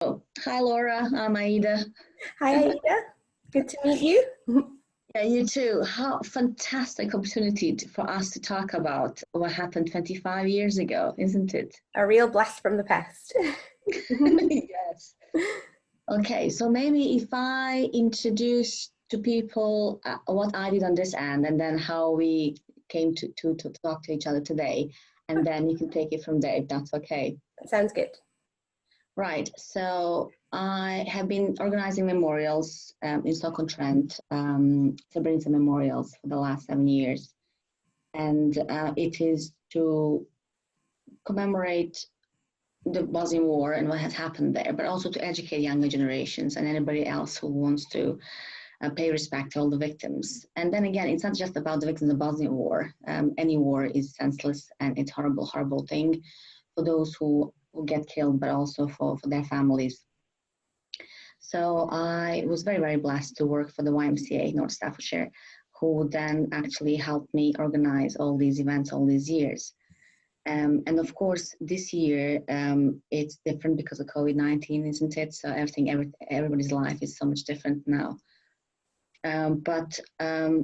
Oh, hi Laura, I'm Aida. Hi, Aida. Good to meet you. Yeah, you too. How fantastic opportunity for us to talk about what happened 25 years ago, isn't it? A real blast from the past. Yes. Okay, so maybe if I introduce to people what I did on this end and then how we came to talk to each other today, and then you can take it from there if that's okay. That sounds good. Right. So I have been organizing memorials in Stoke-on-Trent, Srebrenica memorials for the last 7 years. And it is to commemorate the Bosnian War and what has happened there, but also to educate younger generations and anybody else who wants to pay respect to all the victims. And then again, it's not just about the victims of the Bosnian War. Any war is senseless and it's horrible, horrible thing for those who get killed, but also for their families. So I was very, very blessed to work for the YMCA North Staffordshire, who then actually helped me organize all these events all these years. And of course, this year it's different because of COVID-19, isn't it? So everybody's life is so much different now.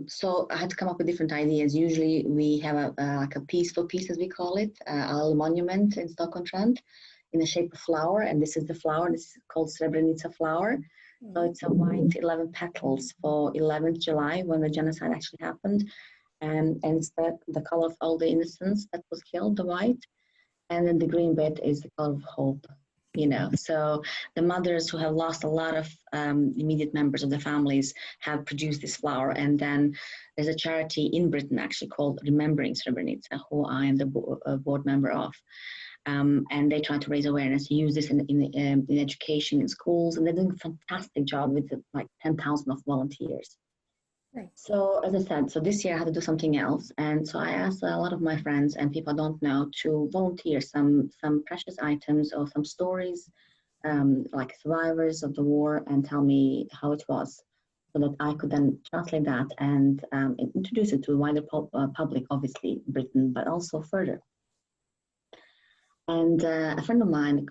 So I had to come up with different ideas. Usually we have like a peaceful piece, as we call it, a little monument in Stoke-on-Trent in the shape of flower. And this is the flower. This is called Srebrenica flower. So it's a white 11 petals for 11th July when the genocide actually happened. And it's the color of all the innocents that was killed, the white. And then the green bit is the color of hope. So the mothers who have lost a lot of immediate members of the families have produced this flower. And then there's a charity in Britain actually called Remembering Srebrenica, who I am the board member of. And they try to raise awareness, use this in education in schools, and they're doing a fantastic job with like 10,000 of volunteers. Nice. So as I said, so this year I had to do something else. And so I asked a lot of my friends and people I don't know to volunteer some precious items or some stories, like survivors of the war, and tell me how it was so that I could then translate that and introduce it to a wider public, obviously Britain, but also further. And a friend of mine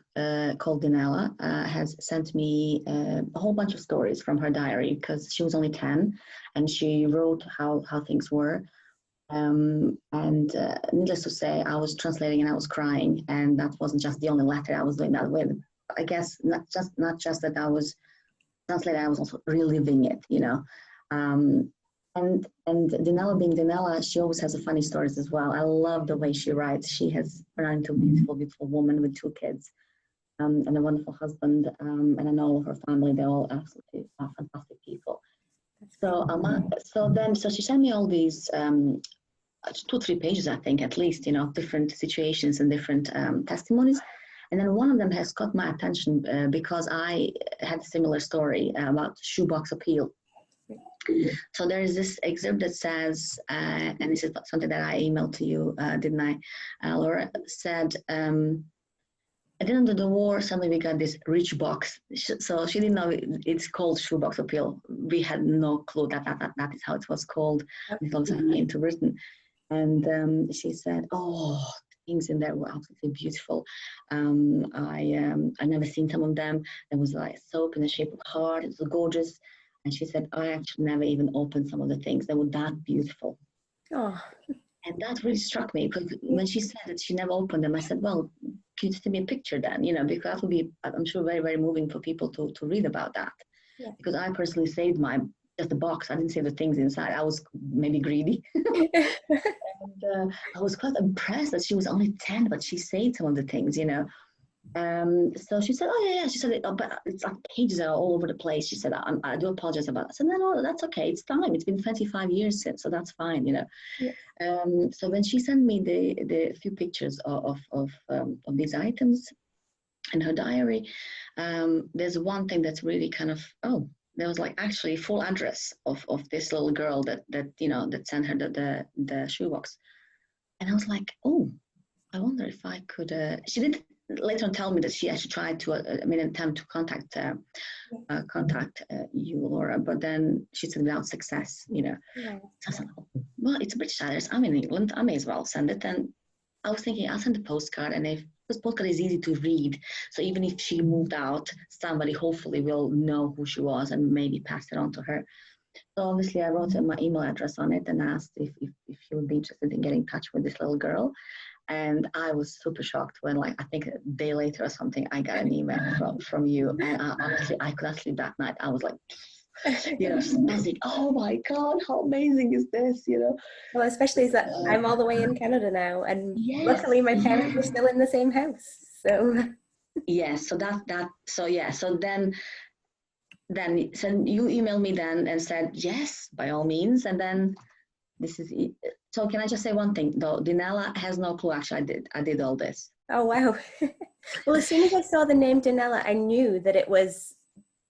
called Dinella has sent me a whole bunch of stories from her diary because she was only 10 and she wrote how things were. And needless to say, I was translating and I was crying, and that wasn't just the only letter I was doing that with. I guess not just that I was translating, I was also reliving it, And Dinella being Dinella, she always has a funny stories as well. I love the way she writes. She has run into a beautiful, beautiful woman with 2 kids and a wonderful husband. And I know all of her family. They're all absolutely fantastic people. So she sent me all these 2 or 3 pages, I think, at least, different situations and different testimonies. And then one of them has caught my attention because I had a similar story about shoebox appeal. So there is this excerpt that says, and this is something that I emailed to you, didn't I? Laura said, at the end of the war, suddenly we got this rich box. So she didn't know it's called shoebox appeal. We had no clue that is how it was called until I came to Britain. And she said, oh, things in there were absolutely beautiful. I've never seen some of them. There was like soap in the shape of a heart. It was gorgeous. And she said, I actually never even opened some of the things. They were that beautiful. Oh. And that really struck me because when she said that she never opened them, I said, well, can you send me a picture then? Because that would be, I'm sure, very, very moving for people to read about that. Yeah. Because I personally saved just the box. I didn't save the things inside. I was maybe greedy. And I was quite impressed that she was only 10, but she saved some of the things, So she said, oh, yeah. She said, but it's like pages are all over the place. She said, I do apologize about that. I said, no, that's okay. It's time. It's been 25 years since, so that's fine, Yeah. So when she sent me the few pictures of these items in her diary, there's one thing that's really kind of, there was like actually full address of this little girl that sent her the shoebox. And I was like, oh, I wonder if I could, she did later on tell me that she actually tried to attempt to contact you, Laura, but then she said without success, Yeah. So I said, well, it's a British address. I'm in England. I may as well send it. And I was thinking, I'll send a postcard, and if this postcard is easy to read. So even if she moved out, somebody hopefully will know who she was and maybe pass it on to her. So obviously I wrote my email address on it and asked if she would be interested in getting in touch with this little girl. And I was super shocked when, like, I think a day later or something, I got an email from you. And honestly, I could not sleep that night. I was like, buzzing. Oh my God, how amazing is this? Well, especially as that I'm all the way in Canada now, and Yes, luckily my parents are still in the same house. So yes, so so then you emailed me then and said yes, by all means, and then this is it. So can I just say one thing though? Dinella has no clue. Actually, I did all this. oh wow. Well, as soon as I saw the name Dinella, I knew that it was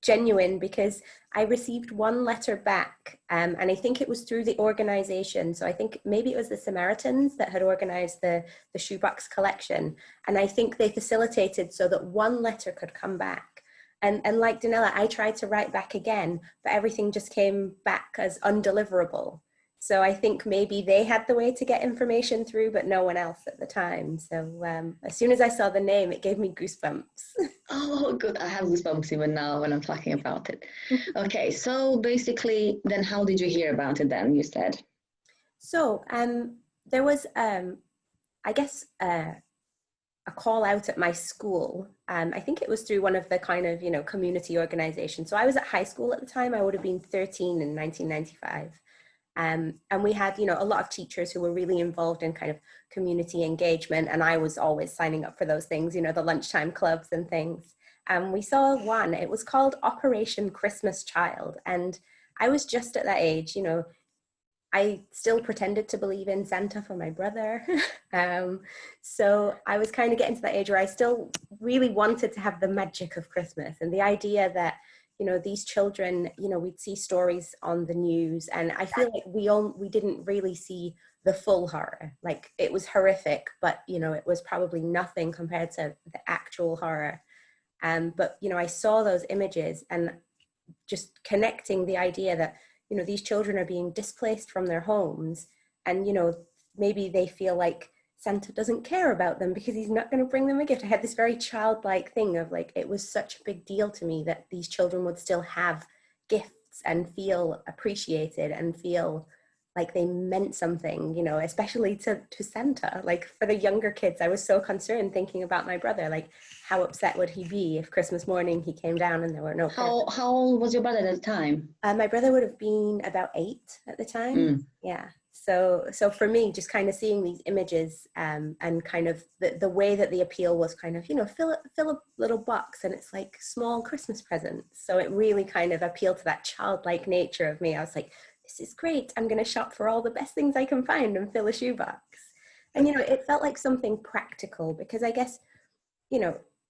genuine because I received one letter back, and I think it was through the organization. So I think maybe it was the Samaritans that had organized the shoebox collection, and I think they facilitated so that one letter could come back. And like Dinella, I tried to write back again, but everything just came back as undeliverable. So I think maybe they had the way to get information through, but no one else at the time. So as soon as I saw the name, it gave me goosebumps. Oh, good. I have goosebumps even now when I'm talking about it. Okay, so basically, then how did you hear about it then, you said? So there was, I guess, a call out at my school. I think it was through one of the kind of, community organizations. So I was at high school at the time. I would have been 13 in 1995. And we had, a lot of teachers who were really involved in kind of community engagement. And I was always signing up for those things, the lunchtime clubs and things. And we saw one, it was called Operation Christmas Child. And I was just at that age, I still pretended to believe in Santa for my brother. So I was kind of getting to that age where I still really wanted to have the magic of Christmas and the idea that, these children, we'd see stories on the news, and I feel like we didn't really see the full horror. Like, it was horrific, but, it was probably nothing compared to the actual horror. But, I saw those images and just connecting the idea that, these children are being displaced from their homes, and, maybe they feel like Santa doesn't care about them because he's not going to bring them a gift. I had this very childlike thing of like, it was such a big deal to me that these children would still have gifts and feel appreciated and feel like they meant something, especially to Santa. Like, for the younger kids, I was so concerned thinking about my brother, like, how upset would he be if Christmas morning he came down and there were no presents? How old was your brother at the time? My brother would have been about 8 at the time. Yeah. So for me, just kind of seeing these images and kind of the way that the appeal was kind of, fill a little box and it's like small Christmas presents. So it really kind of appealed to that childlike nature of me. I was like, this is great. I'm going to shop for all the best things I can find and fill a shoebox. And, it felt like something practical because I guess,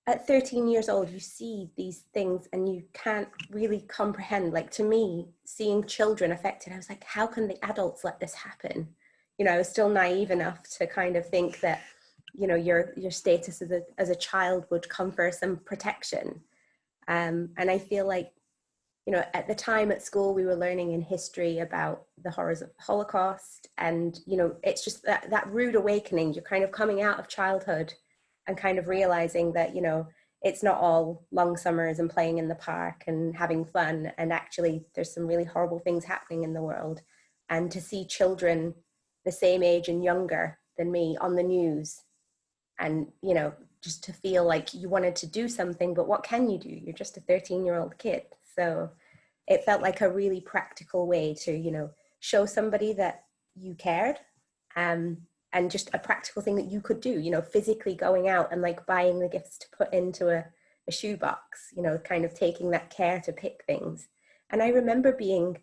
at 13 years old, you see these things and you can't really comprehend. Like, to me, seeing children affected, I was like, how can the adults let this happen? I was still naive enough to kind of think that, your status as a child would confer some protection. And I feel like, at the time at school, we were learning in history about the horrors of the Holocaust. And, it's just that rude awakening. You're kind of coming out of childhood and kind of realizing that, it's not all long summers and playing in the park and having fun. And actually, there's some really horrible things happening in the world. And to see children the same age and younger than me on the news and, just to feel like you wanted to do something, but what can you do? You're just a 13-year-old kid. So it felt like a really practical way to, show somebody that you cared. And just a practical thing that you could do, physically going out and like buying the gifts to put into a shoebox, kind of taking that care to pick things. And I remember being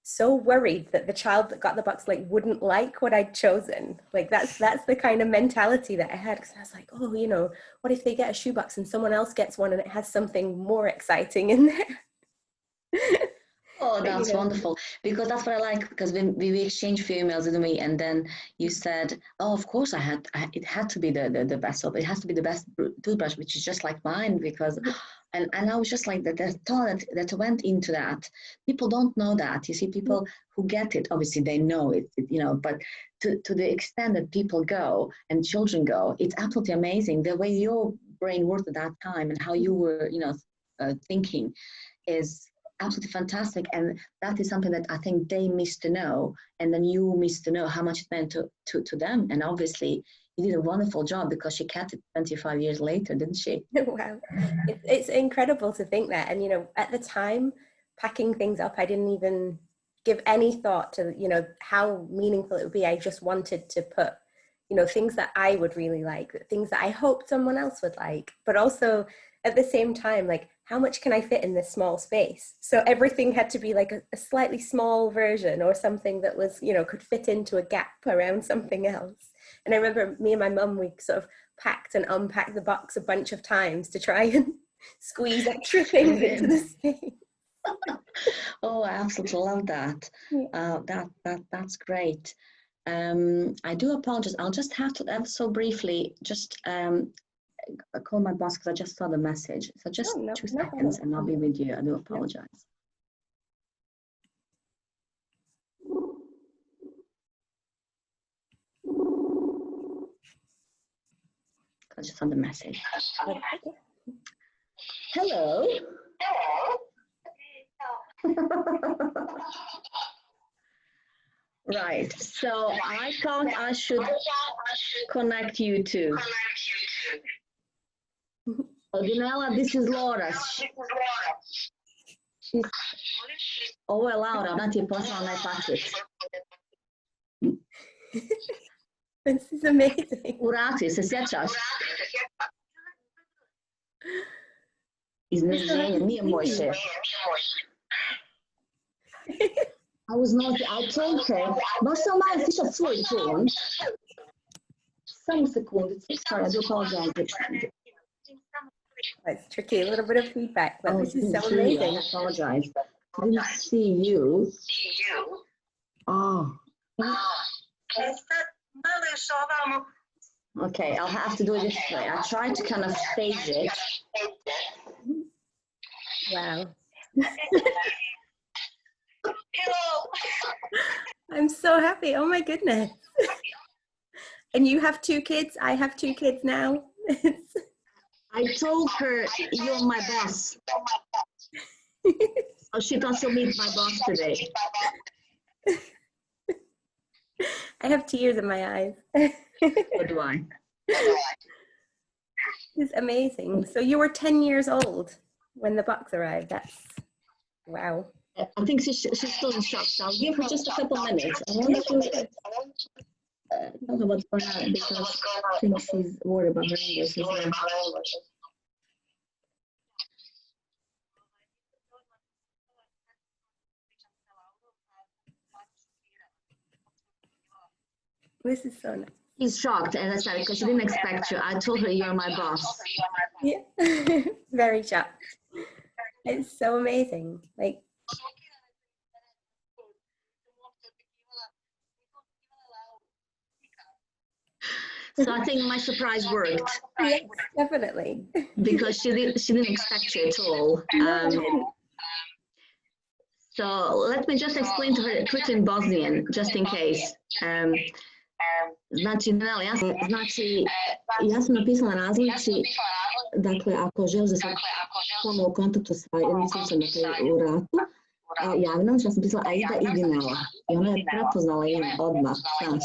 so worried that the child that got the box like wouldn't like what I'd chosen. Like, that's the kind of mentality that I had, because I was like, oh, what if they get a shoebox and someone else gets one and it has something more exciting in there? Oh, that's wonderful. Because that's what I like. Because we exchanged a few emails, didn't we? And then you said, "Oh, of course, it had to be the best soap. It has to be the best toothbrush, which is just like mine." Because, and I was just like the thought that went into that. People don't know that. You see, people who get it, obviously they know it, but to the extent that people go and children go, it's absolutely amazing the way your brain worked at that time and how you were, thinking is absolutely fantastic. And that is something that I think they miss to know, and then you miss to know how much it meant to them. And obviously you did a wonderful job, because she kept it 25 years later, didn't she? Wow, it's incredible to think that. And at the time, packing things up, I didn't even give any thought to how meaningful it would be. I just wanted to put things that I would really like, things that I hoped someone else would like, but also at the same time, like, how much can I fit in this small space? So everything had to be like a slightly small version, or something that was, could fit into a gap around something else. And I remember me and my mum, we sort of packed and unpacked the box a bunch of times to try and squeeze extra things into the space. Oh, I absolutely love that. Yeah. That's great. I do apologize. I'll just have to ever so briefly just call my boss, because I just saw the message. So just 2 seconds and I'll be with you. I do apologize. I just saw the message. Hello. Right. So I thought I should connect you two. Odinella, this is Laura. Ovo je Laura, ona ti je poslala onaj paket. This is amazing. U ratu, se sjećaš? Iznenađenje, nije moj šef. I was naughty. I told her, baš sam malo stišla svoj ton. Samo sekundicu. Sorry, I do apologize. It's tricky, a little bit of feedback, but this is so amazing. I apologize. I didn't see you. Oh. Okay, I'll have to do it this way. I tried to kind of stage it. Wow. I'm so happy. Oh my goodness. And you have 2 kids. I have 2 kids now. I told her you're my boss. Oh, she thought she'll meet my boss today. I have tears in my eyes. So do I. It's amazing. So you were 10 years old when the box arrived. That's wow. I think she's still in shock. So I'll give her just a couple minutes. I want to tell her what's going on, because I think she's worried about her English as well. This is so nice. She's shocked, as I said, because she didn't expect you. I told her you're my boss. Yeah, very shocked. It's so amazing. Like, so I think my surprise worked. Yes, definitely. Because she didn't expect you at all. So let me just explain to her quickly in Bosnian, just in case. Znači, ja sam napisala razlici, dakle, ako želiš da se ponovo u kontaktu sa jednim sličnom, dakle, u ratu, javnom, što ja sam pisala Aida Idinela. I ona je prepoznala ime odmah, znaš.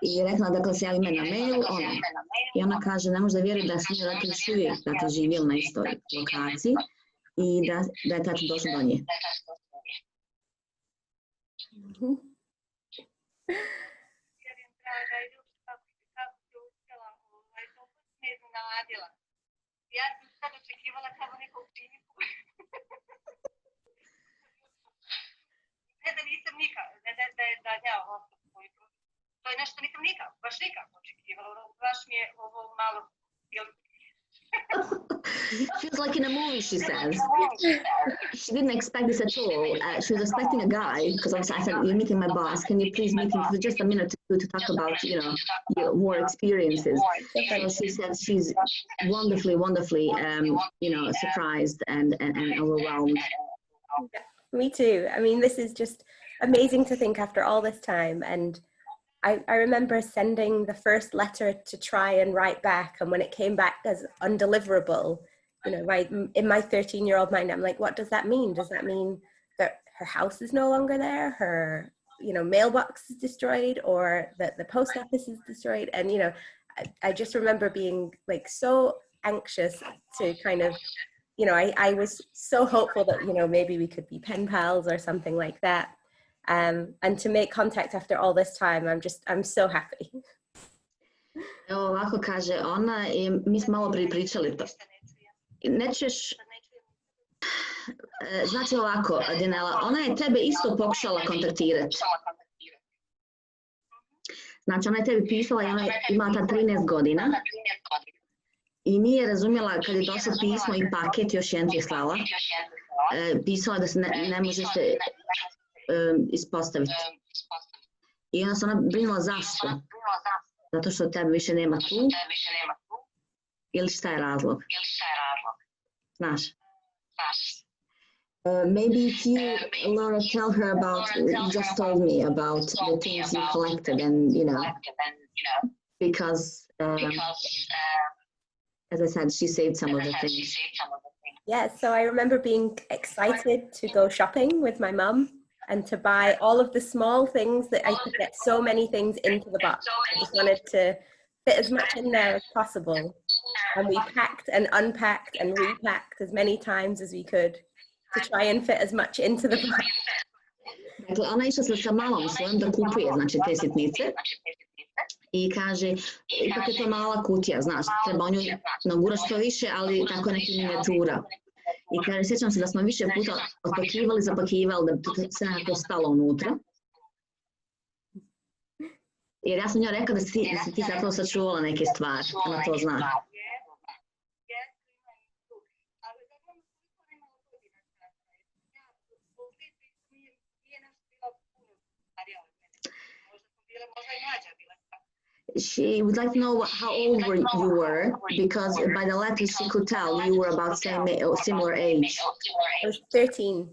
I rekla, dakle, se javi me na mail, ona. I ona kaže, ne može da vjeruje da sam dakle, još uvijek dakle, živjela na istoj lokaciji i da je tačno došlo do nje. Ja sam sad očekivala kao nekog činiku. Ne da nisam nikad, to je nešto nisam nikad, baš nikad očekivala. Baš mi je ovo malo Feels like in a movie, she says. She didn't expect this at all. She was expecting a guy, because obviously I said, you're meeting my boss. Can you please meet him for just a minute to talk about, your war experiences? So she said she's wonderfully, surprised and overwhelmed. Me too. I mean, this is just amazing to think after all this time. And I remember sending the first letter to try and write back. And when it came back as undeliverable, in my 13-year-old mind, I'm like, what does that mean? Does that mean that her house is no longer there? Her, mailbox is destroyed, or that the post office is destroyed? And, I just remember being like so anxious to kind of, I was so hopeful that, maybe we could be pen pals or something like that. And to make contact after all this time, I'm so happy. Evo ovako kaže ona i mi smo malo pričali to. Nećeš, znači ovako, Dinela, ona je tebe isto pokušala kontaktirati. Znači ona je tebi pisala i ona ima ta 13 godina. I nije razumjela kad je došlo pismo i paket, još jedan ti je slala. Pisala da se ne može se ispostaviti. I onda se ona brinula zašto? Zato što tebe više nema tu? Ili šta je razlog? Znaš? Maybe if you, Laura, tell her about, you just told me about the things you collected and, because, as I said, she saved some of the things. Yeah, so I remember being excited to go shopping with my mum and to buy all of the small things that I could get so many things into the box. I just wanted to fit as much in there as possible. And we packed and unpacked and repacked as many times as we could to try and fit as much into the box. Dakle, ona išla sa malom svojom da kupuje, znači, te sitnice. I kaže, ipak je to mala kutija, znaš, treba o nju nagurati što više, ali tako je neka minijatura. I kaže, sjećam se da smo više puta otpakivali, zapakivali, da bi se nekako stalo unutra. Jer ja sam njoj rekla da si ti zapravo sačuvala neke stvari, ona to zna. She would like to know how old you were, because by the letter she could tell you were about similar age. I was 13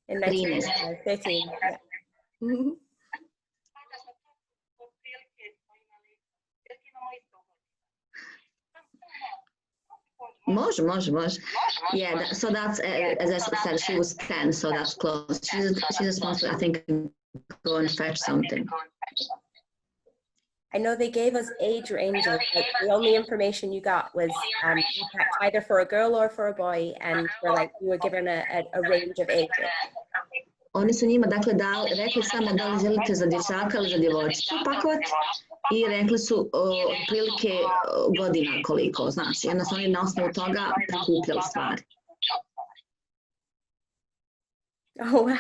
in 1995. 13, yeah. Može. Yeah, so that's, as I said, she was 10, so that's close. She's supposed to, I think, go and fetch something. I know they gave us age ranges, like the only information you got was either for a girl or for a boy, and you were given a range of ages. Oni su njima, dakle, rekli samo da li želite za dječaka ili za djevojčicu pakovati i rekli su otprilike godina koliko, znaš, i onda su oni na osnovu toga prikupljali stvari. Oh, wow.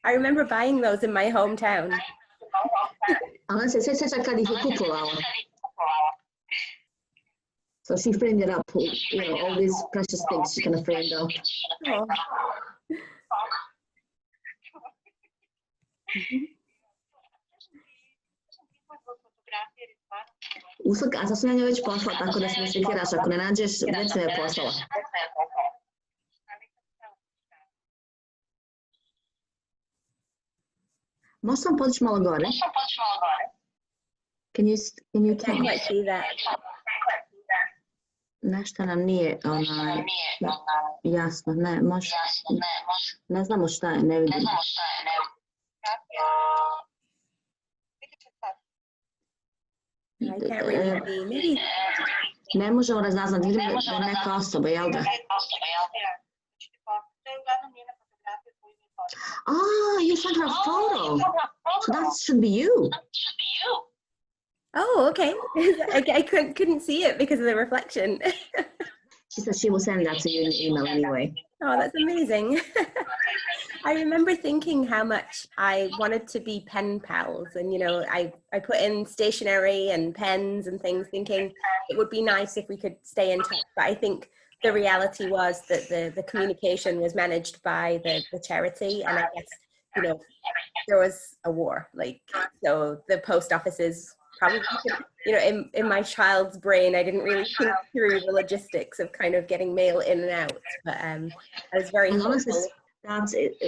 I remember buying those in my hometown. Ona se sjeća kad ih je kupovala. So she framed it up, all these precious things she kind of framed up. Oh. A sad sam ja njoj već poslala, tako da se ne slikiraš, ako ne nađeš, već me je poslala. Možeš sam podići malo gore? Can you tell me? See that? Nešto nam nije jasno, ne, može. Ne znamo šta je, ne vidimo. I can't really see. Maybe. Ne možemo razaznati, vidimo da je neka osoba, jel da? You sent her a photo. So that should be you. Oh, okay. I couldn't see it because of the reflection. She said she will send that to you in the email anyway. Oh, that's amazing. I remember thinking how much I wanted to be pen pals, and I put in stationery and pens and things, thinking it would be nice if we could stay in touch. But I think the reality was that the communication was managed by the charity, and I guess there was a war, so the post offices probably, in my child's brain, I didn't really think through the logistics of kind of getting mail in and out, but I was very hopeful.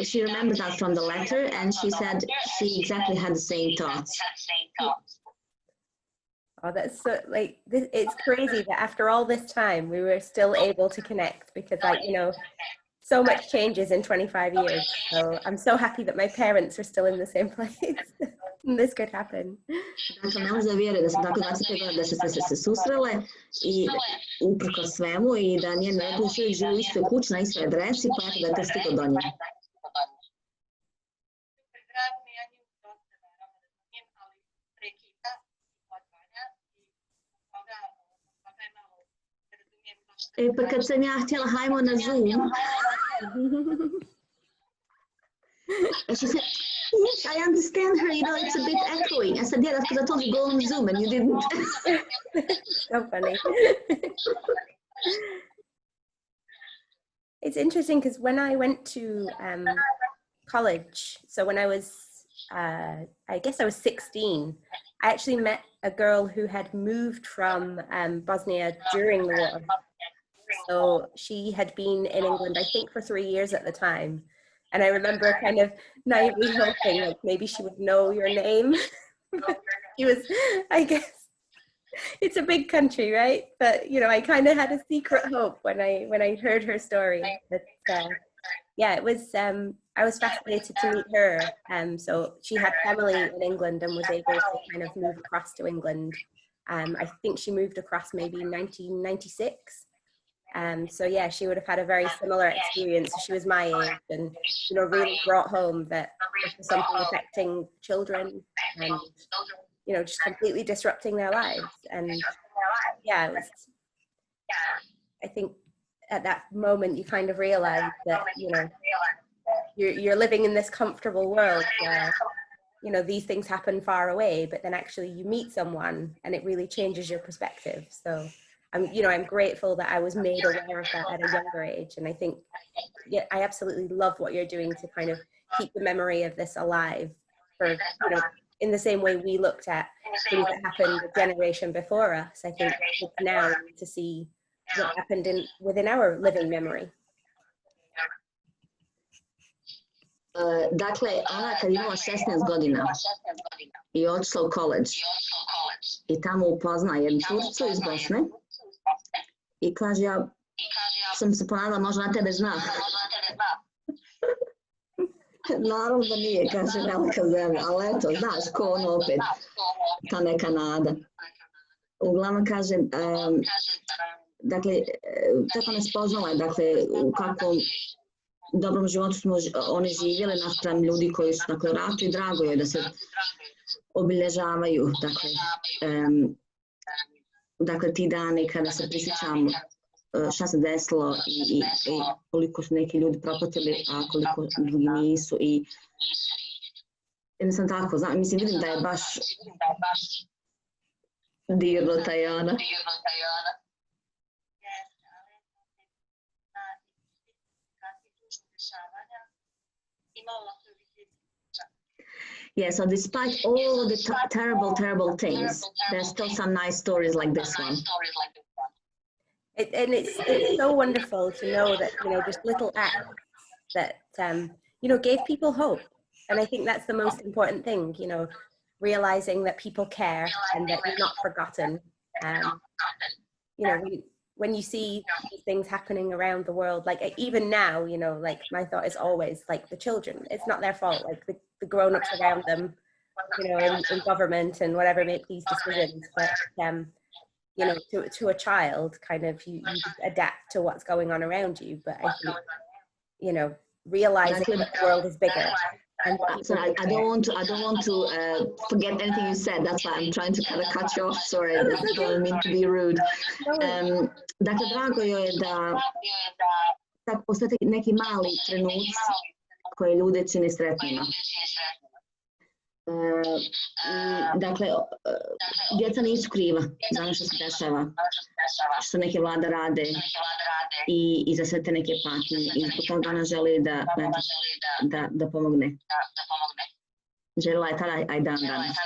She remembers that from the letter, and she said she exactly had the same thoughts. Oh, that's so, it's crazy that after all this time we were still able to connect, because so much changes in 25 years. So I'm so happy that my parents are still in the same place. And this could happen. Dakle, ne može da vjeruje da su tako 25 godina da ste se susrele i uprkos svemu, i da njene roditelji još uvijek žive u istoj kući na istoj adresi, pa eto da je to stiglo do nje. Pa kad sam ja htjela hajmo na Zoom, she said, yes, I understand her, it's a bit echoing. I said, yeah, that's because I told you go on Zoom and you didn't. So funny. It's interesting because when I went to college, so when I was, I guess I was 16, I actually met a girl who had moved from Bosnia during the war. So she had been in England, I think, for 3 years at the time. And I remember kind of naively hoping maybe she would know your name. She was, I guess, it's a big country, right? But, I kind of had a secret hope when I heard her story. But yeah, it was, I was fascinated to meet her. So she had family in England and was able to kind of move across to England. I think she moved across maybe in 1996. So yeah, she would have had a very similar experience. She was my age, and really brought home that this was something affecting children, and just completely disrupting their lives. And yeah, it was, I think at that moment you kind of realize that you're living in this comfortable world where these things happen far away, but then actually you meet someone and it really changes your perspective. So I'm grateful that I was made aware of that at a younger age. And I think, yeah, I absolutely love what you're doing to kind of keep the memory of this alive for, in the same way we looked at things that happened a generation before us. I think it's now to see what happened within our living memory. Dakle, ona kad je imala 16 godina i otišla u college i tamo upozna jednu curicu iz Bosne i kaže, ja sam se ponadala možda na tebe zna. Naravno da nije, kaže, velika zemlja, ali eto, znaš, ko ono opet, ta neka nada. Uglavnom kaže, dakle, tako nas poznala, dakle, u kakvom dobrom životu smo one živjele naspram ljudi koji su u ratu, i drago je da se obilježavaju, dakle ti dani kada se prisjećamo šta se desilo i koliko su neki ljudi propatili, a koliko drugi nisu, i jednostavno tako, mislim, vidim da je baš dirno Tajana. Yeah, so despite all the terrible things, there's still some nice stories like this one. And it's so wonderful to know that, just little acts that, gave people hope. And I think that's the most important thing, realizing that people care and that you're not forgotten. When you see these things happening around the world, like even now, my thought is always the children, it's not their fault, the grown-ups around them, in government and whatever make these decisions, but to a child, kind of you adapt to what's going on around you. But I think, realizing that the world is bigger And sorry, I don't want to forget anything you said. That's why I'm trying to kind of cut you off. Sorry, I don't mean to be rude. Dakle, drago joj je da tako postati neki mali trenuci koje ljude čine sretnima. Dakle, djeca nisu kriva za ono što se dešava, što neke vlada rade i za sve te neke patnje. I zbog toga ona želi da pomogne. Željela je tada, a i dan danas.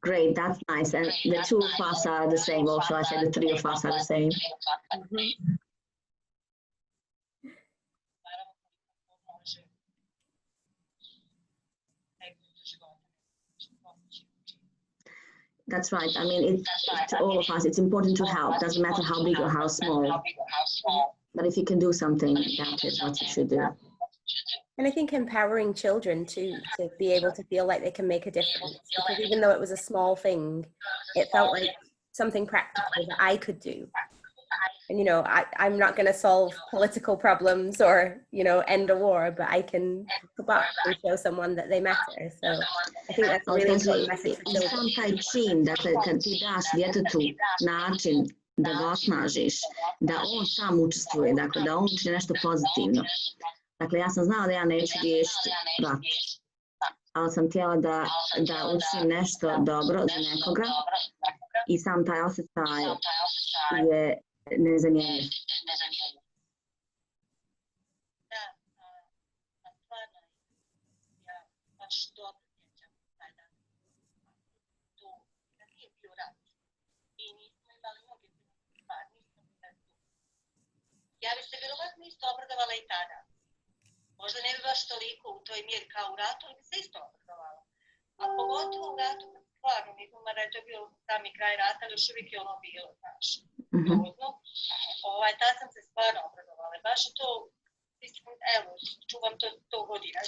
Great, that's nice. And the two of us are the same also. I said the three of us are the same. That's right. I mean, to all of us, it's important to help. Doesn't matter how big or how small. But if you can do something, that is what you should do. And I think empowering children to be able to feel like they can make a difference, because even though it was a small thing, it felt like something practical that I could do. And, you know, I'm not going to solve political problems or, you know, end a war, but I can go back and show someone that they matter. So I think that's a really important message for children. Sam taj čin, dakle, kad ti daš djetetu način da ga osnažiš, da on sam učestvuje, dakle, da on učine nešto pozitivno. Dakle, ja sam znala da ja neću riješiti rat, ali sam htjela da učinim nešto dobro za nekoga i sam taj osjećaj je nezamjenjiv. Ja bi se vjerovatno isto obradovala i tada. Možda ne bi baš toliko u toj mjeri kao u ratu, ali bi se isto obradovala. A pogotovo u ratu, stvarno, mislim da je to bio sami kraj rata, ali još uvijek je ono bilo, znaš. Tad sam se stvarno obradovala. Baš je to, evo, čuvam to godina.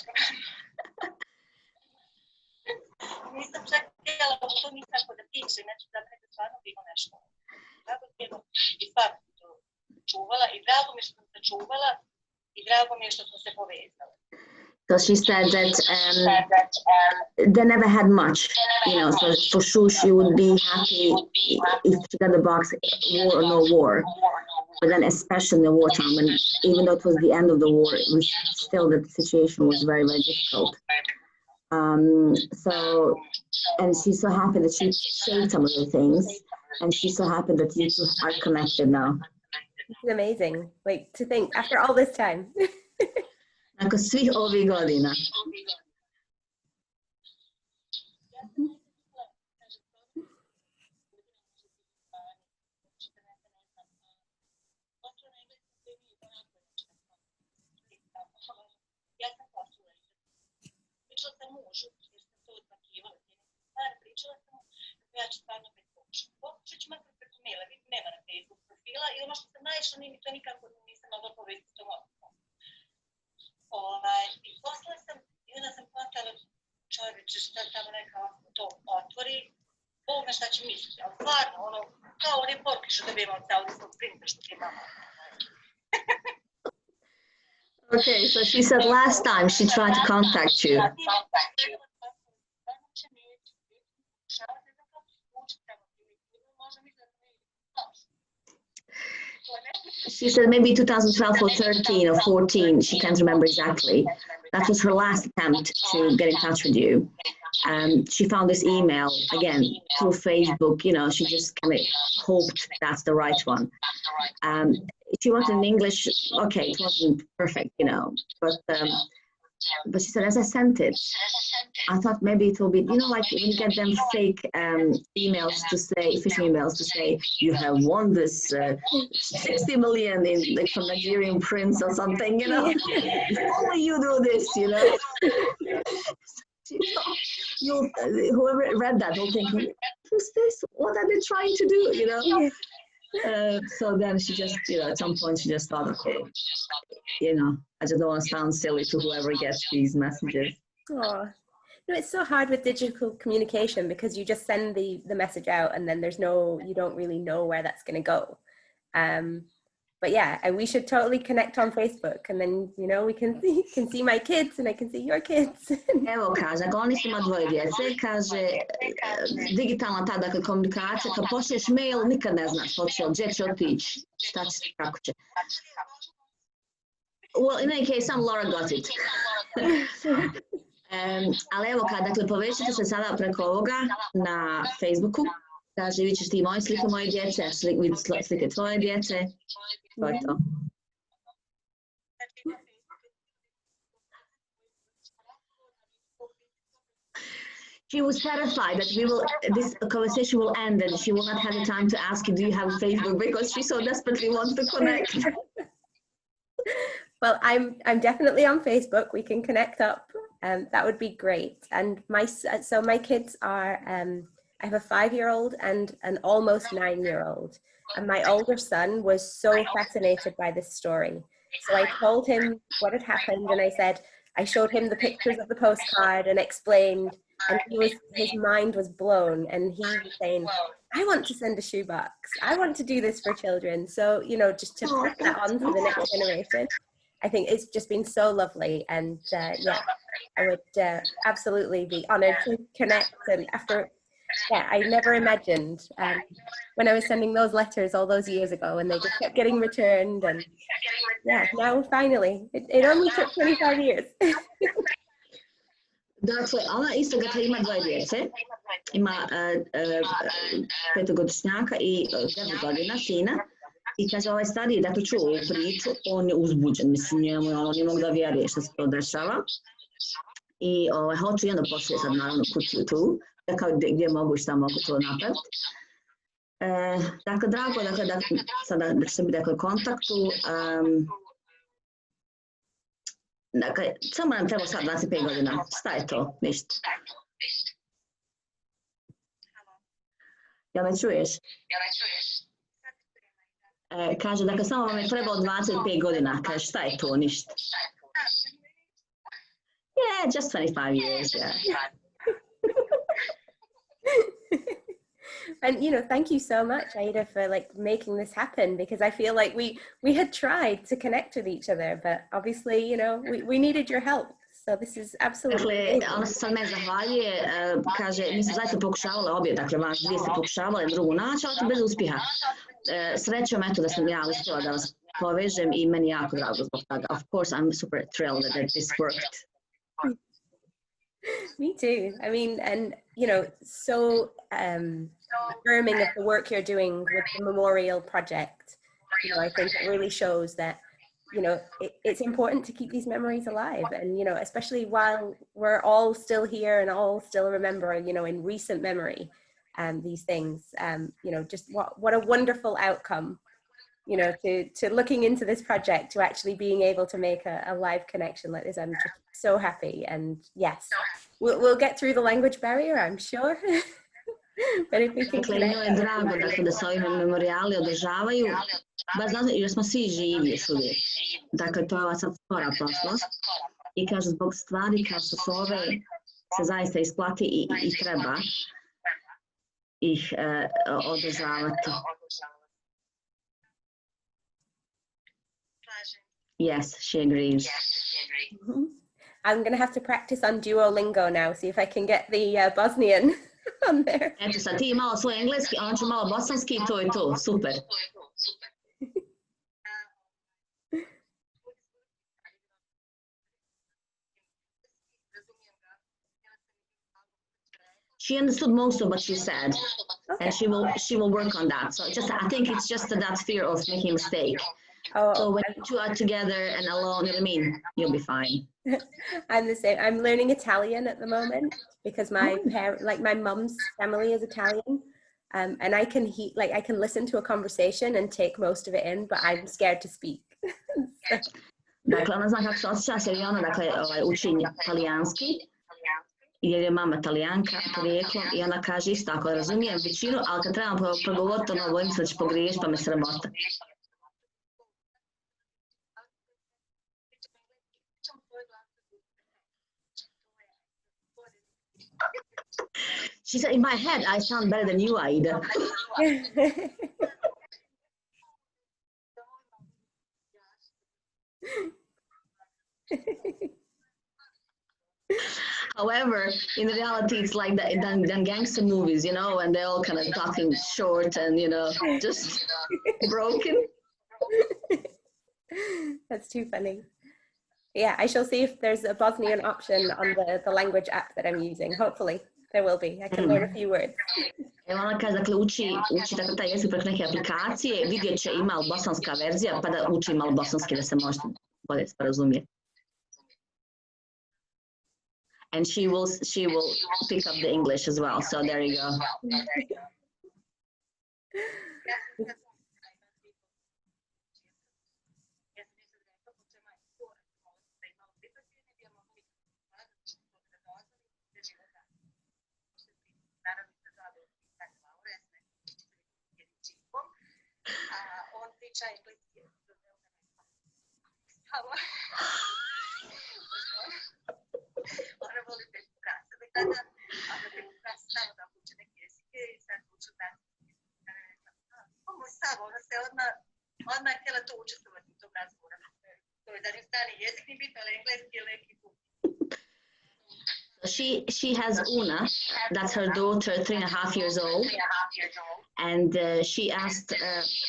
Nisam čak htjela, to nisam kod da piše, znači da nekada stvarno bilo nešto. Tako htjela i stvarno to čuvala i drago mi je što sam se čuvala i drago mi je što smo se povezali. So she said that they never had much, you know, so for sure she would be happy if she got the box, war or no war. But then especially in the wartime, when even though it was the end of the war, it was still that the situation was very, very difficult. And she's so happy that she shared some of the things, and she's so happy that you two are connected now. It's amazing, like to think after all this time. Nakon svih ovih godina. Ja ću stvarno biti pokušat ću makar preko maila, nema na Facebook profila i ono što sam naišla, ni to nikako nisam mogla povezati s tom osobom. I poslala sam i onda sam platala čovječe šta tamo neka to otvori, Bog na šta će misliti, ali stvarno, ono, kao one porke što dobijemo od saudijskog printa što ti imamo. Okay, so she said last time she tried to contact you. She said maybe 2012 or 13 or 14, she can't remember exactly. That was her last attempt to get in touch with you. She found this email, again, through Facebook, you know, she just kind of hoped that's the right one. She wanted in English, okay, it wasn't perfect, you know, but she said, as I sent it, I thought maybe it will be, you know, like when you get them fake emails to say, phishing emails to say, you have won this 60 million in, like, from Nigerian prince or something, you know, if only you do this, you know. Whoever read that will think, who's this? What are they trying to do, you know? So then she just, you know, at some point she just thought, okay, you know, I just don't want to sound silly to whoever gets these messages. Oh, no, it's so hard with digital communication because you just send the message out and then there's no, you don't really know where that's going to go. but yeah, and we should totally connect on Facebook, and then, you know, we can see my kids and I can see your kids. Evo kaže, ako on isto ima dvoje djece, kaže, digitalna ta, dakle, komunikacija, kad pošlješ mail, nikad ne znaš, hoće, gdje će otići, šta će, kako će. Well, in any case, Laura got it. Ali evo kad, dakle, povećate se sada preko ovoga na Facebooku, kaže, vidit ćeš ti moje slike moje djece, slike tvoje djece, to je to. She was terrified that this conversation will end and she will not have the time to ask you, do you have Facebook? Because she so desperately wants to connect. Well, I'm definitely on Facebook. We can connect up. That would be great. And my kids are, I have a 5-year-old and an almost 9-year-old. And my older son was so fascinated by this story. So I told him what had happened, and I showed him the pictures of the postcard and explained, and his mind was blown, and he was saying, I want to send a shoebox. I want to do this for children. So, you know, just to pass that on to the next generation. I think it's just been so lovely, and yeah, I would absolutely be honored to connect. And I never imagined when I was sending those letters all those years ago, and they just kept getting returned, and yeah, now finally, it only took 25 years. Dakle, ona isto dakle, ima dvoje djece, ima 5-godišnjaka i 9 godina sina. I kaže, ovaj stariji, dakle, čuo ovu priču, on je uzbuđen, mislim, njemu je on ne mogu da vjeruje što se to dešava. I hoću i onda pošli sad, naravno, kuću tu, kao gdje mogu i šta mogu to napraviti. Dakle, drago, dakle, sada da će se biti u kontaktu. Dakle, samo nam treba sad 25 godina. Šta je to? Ništa. Jel me čuješ? Kaže, dakle, samo vam je trebalo 25 godina. Kaže, šta je to? Ništa. Yeah, just 25 years, yeah. And, you know, thank you so much, Aida, for like making this happen, because I feel like we had tried to connect with each other, but obviously, you know, we needed your help. So this is absolutely. Dakle, ona se sad me zahvaljuje, kaže, mi smo zaista pokušavali obje, dakle, vas dvije ste pokušavali drugu naći, ali bez uspjeha. Srećom, eto, da sam ja uspjela da vas povežem i meni jako drago zbog toga. Of course, I'm super thrilled that this worked. Me too. I mean, and, you know, so affirming of the work you're doing with the Memorial Project. You know, I think it really shows that, you know, it's important to keep these memories alive. And, you know, especially while we're all still here and all still remember, you know, in recent memory, these things, you know, just what a wonderful outcome, you know, to looking into this project, to actually being able to make a live connection like this. I'm just so happy. And yes, we'll get through the language barrier, I'm sure. But if we can connect. Dakle, je drago dakle, da se ovi memorijali održavaju, baš zato jer smo svi živi još uvijek. Dakle, to je ova sad skora prošlost. I kaže, zbog stvari kao što su ove, se zaista isplati i treba ih održavati. Yes, she agrees. Mm-hmm. I'm going to have to practice on Duolingo now, see if I can get the Bosnian on there. Eto sad, ti malo svoj engleski, on će malo bosanski i to je to, super. She understood most of what you said, okay. And she will work on that. So I think it's just that fear of making a mistake. Oh, so when you two are together and alone, you know what I mean, you'll be fine. I'm the same. I'm learning Italian at the moment because my my mum's family is Italian, and I can I can listen to a conversation and take most of it in, but I'm scared to speak. Dakle, ona zna kako se osjeća, jer je ona uči talijanski, jer je mama talijanka porijeklom i ona kaže isto, ako razumijem većinu, ali kad trebam progovoriti, ono bojim se da će pogriješiti, pa me sramota. She said, in my head, I sound better than you, Aida. However, in reality, it's like the gangster movies, and they're all kind of talking short and, just broken. That's too funny. Yeah, I shall see if there's a Bosnian option on the language app that I'm using. Hopefully, there will be. I can learn a few words. Evo ona kaže, dakle, uči tako taj jezik preko neke aplikacije, vidjet će ima bosanska verzija, pa da uči malo bosanski da se možete bolje sporazumjeti. And she will pick up the English as well, so there you go. She has Una, that's her daughter, 3.5 years old, and she asked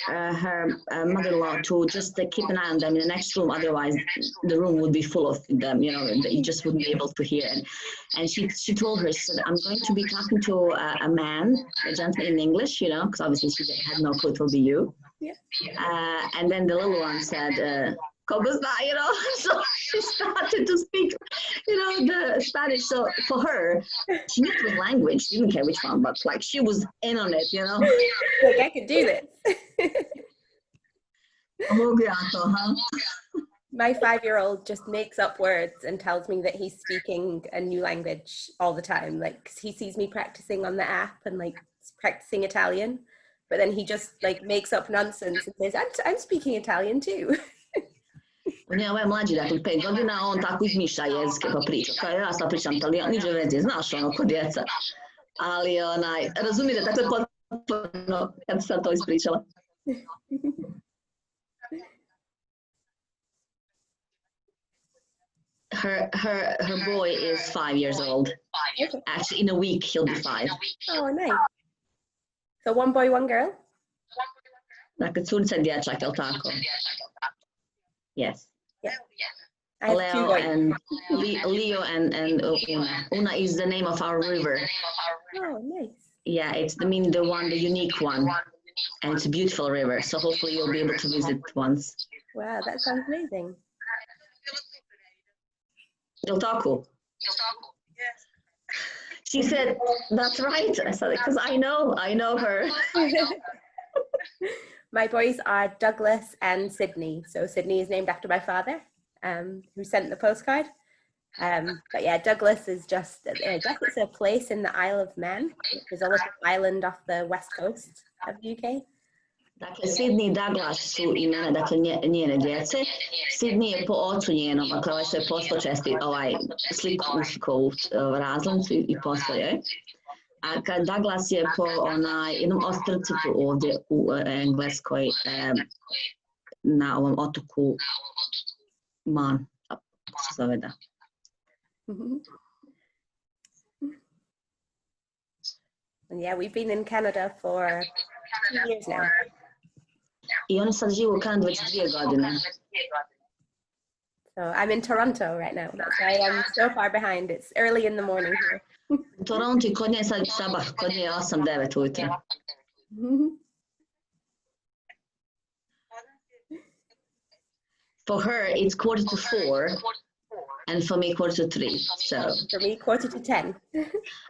her mother-in-law to just keep an eye on them in the next room, otherwise the room would be full of them, you just wouldn't be able to hear. And she told her, she said, I'm going to be talking to a man, a gentleman in English, because obviously she had no clue it will be you. Yeah. And then the little one said, so she started to speak, the Spanish. So for her, she knew the language, didn't care which one, but like she was in on it, Like, I could do this. My 5-year-old just makes up words and tells me that he's speaking a new language all the time. Like, he sees me practicing on the app and like practicing Italian, but then he just like makes up nonsense and says, I'm speaking Italian too. Ne, ovaj mlađi, dakle, 5 godina, on tako izmišlja jezike pa priča. Kao ja sad pričam Italijan, niđe veze, znaš ko djeca. Ali razumite, tako je potpuno, kad sam to ispričala. Her boy is 5 years old. Actually, in a week, he'll be 5. Oh, nice. So 1 boy, 1 girl? Dakle, curica i dječak, je li tako? Yes. Yeah. Leo and Leo and Una. Una is the name of our river. Oh, nice. Yeah, it's the unique one, and it's a beautiful river. So hopefully you'll be able to visit once. Wow, that sounds amazing. You'll talk cool. She said, "That's right." I said, "Because I know her." My boys are Douglas and Sydney. So Sydney is named after my father, who sent the postcard. But yeah, Douglas is just, I guess it's a place in the Isle of Man, which is a little island off the west coast of the UK. Dakle, Sydney i Douglas su imena, dakle, njene djece. Sydney je po ocu njenom, dakle, ovaj što je poslao sliku u razlicu i poslao je. A kad Douglas je po jednom ostrvcu ovdje u Engleskoj, na ovom otoku Man, kako se zove, da. And yeah, we've been in Canada for 2 years now. I oni sad žive u Kanadi već 2 godine. So I'm in Toronto right now. That's why I'm so far behind. It's early in the morning here. Toronto i kod nje sad sabah, kod nje je 8-9 ujutro. For her, it's 3:45, and for me, 2:45. So. For me, 9:45.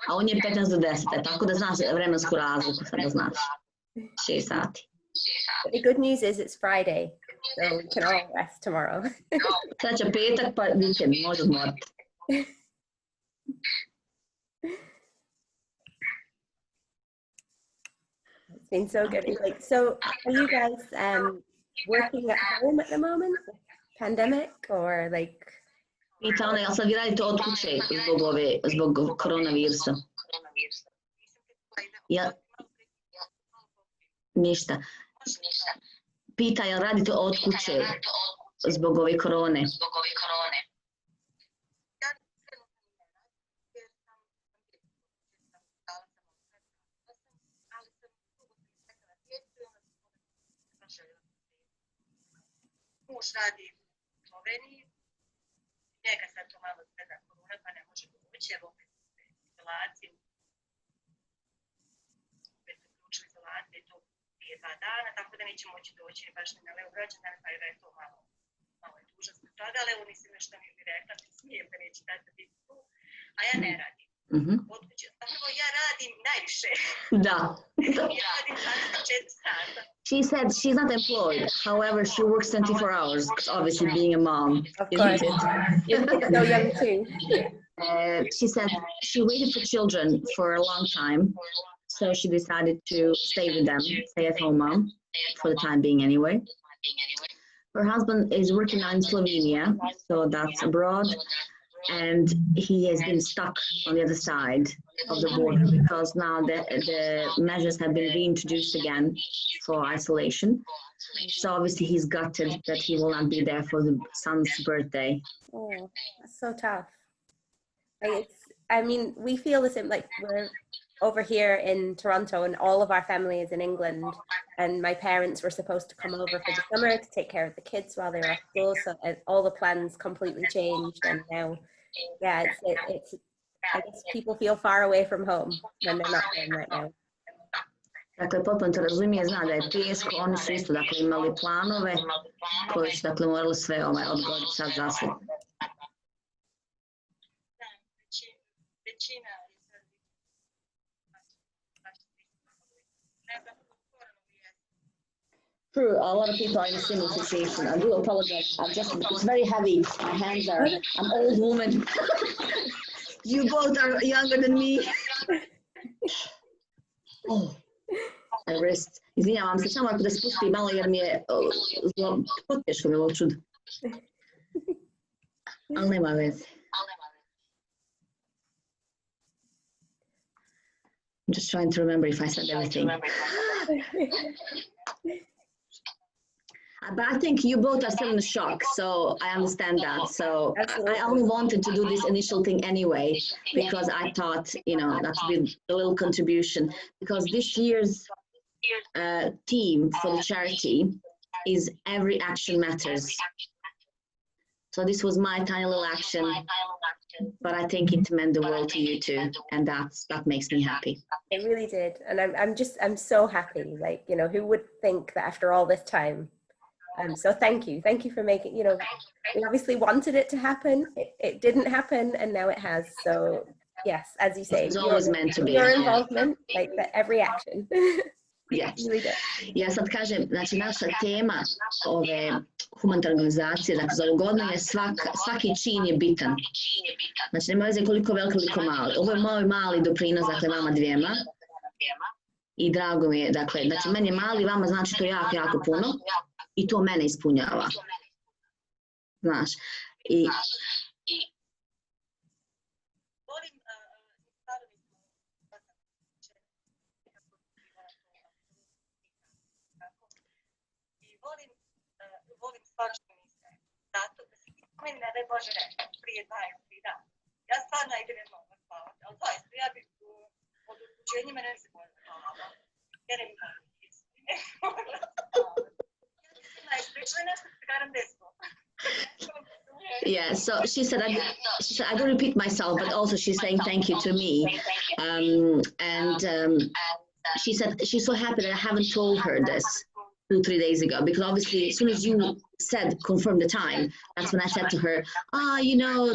A on je 15 do 10, tako da znaš vremensku razliku, sad da znaš. 6 sati. But the good news is it's Friday, so we can all rest tomorrow. Sad će petak, pa vikend, može odmoriti. It's been so good. So are you guys working at home at the moment? Pandemic or like? Pita ona, jel sad vi radite od kuće zbog koronavirusa? Ja, ništa. Pita, jel radite od kuće zbog ove korone? Muž radi u Sloveniji, njega sad to malo gleda korona pa ne može doći, evo opet izolaciju, opet uključili izolaciju i to prije 2 dana, tako da neće moći doći baš ni na Leograđandan, pa je to malo je tužan zbog toga, ali evo nisam nešto mi rekla, smijem da neće tata biti tu, a ja ne radim. Od kuće. Zapravo ja radim najviše. Da. Ja radim 24 sata. She said she's not employed. However, she works 24 hours, obviously being a mom. Of course. You're so young too. She said she waited for children for a long time. So she decided to stay with them, stay at home mom, for the time being anyway. Her husband is working now in Slovenia, so that's abroad. And he has been stuck on the other side of the border because now the measures have been reintroduced again for isolation. So obviously he's gutted that he will not be there for the son's birthday. Oh, that's so tough. I mean, we feel the same, like we're over here in Toronto and all of our family is in England, and my parents were supposed to come over for the summer to take care of the kids while they were at school, so all the plans completely changed, and now it's I guess people feel far away from home when they're not home right now. Dakle, potpuno to razumije, zna da je teško, oni su isto dakle imali planove koji su dakle morali sve odgoditi sad za sve. Većina True, a lot of people are in a similar situation. I do apologize. It's very heavy. My hands are, I'm an old woman. You both are younger than me. Oh, my wrist. Izvinjavam se, samo ako da spusti malo jer mi je poteško mi je ovo čudo. Ali nema veze. I'm just trying to remember if I said everything. But I think you both are still in shock, so I understand that. So I only wanted to do this initial thing anyway, because I thought, that would be a little contribution. Because this year's theme for the charity is every action matters. So this was my tiny little action, but I think it meant the world to you too, and that makes me happy. It really did, and I'm so happy. Like, who would think that after all this time? So thank you for making. We obviously wanted it to happen. It didn't happen, and now it has. So yes, as you say, it's always meant to be. Your involvement, like every action. Yes. Ja sad kažem, znači naša tema ove humanitarne organizacije, dakle za ovu godinu je svaki čin je bitan. Znači nema veze koliko velik, koliko mali. Ovo je moj mali doprinos, dakle vama dvijema. I drago mi je, dakle, znači meni je mali, vama znači to jako, jako puno. I to mene ispunjava. Znaš. I volim stvarno što niste. Zato da se meni ne daj Bože rekao prije 2 ili 3 dana. Ja stvarno idem jednom na spavati, ali zaista ja bih od uključenja mene ne se bojim spavati. Ja ne bih mogla spavati. Ja sam najspričala i nešto se garam desno. Yeah, so she said, I don't repeat myself, but also she's saying thank you to me. She said she's so happy that I haven't told her this 2-3 days ago, because obviously as soon as you confirm the time, that's when I said to her,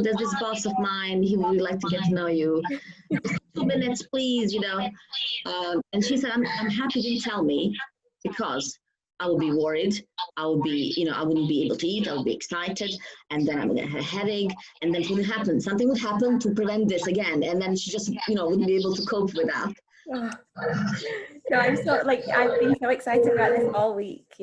there's this boss of mine, he would like to get to know you. 2 minutes, please, and she said, I'm happy you didn't tell me, because I would be worried. I would be, I wouldn't be able to eat. I would be excited, and then I'm going to have a headache, and then what would happen? Something would happen to prevent this again, and then she just, wouldn't be able to cope with that. Oh. No, I've been so excited about this all week.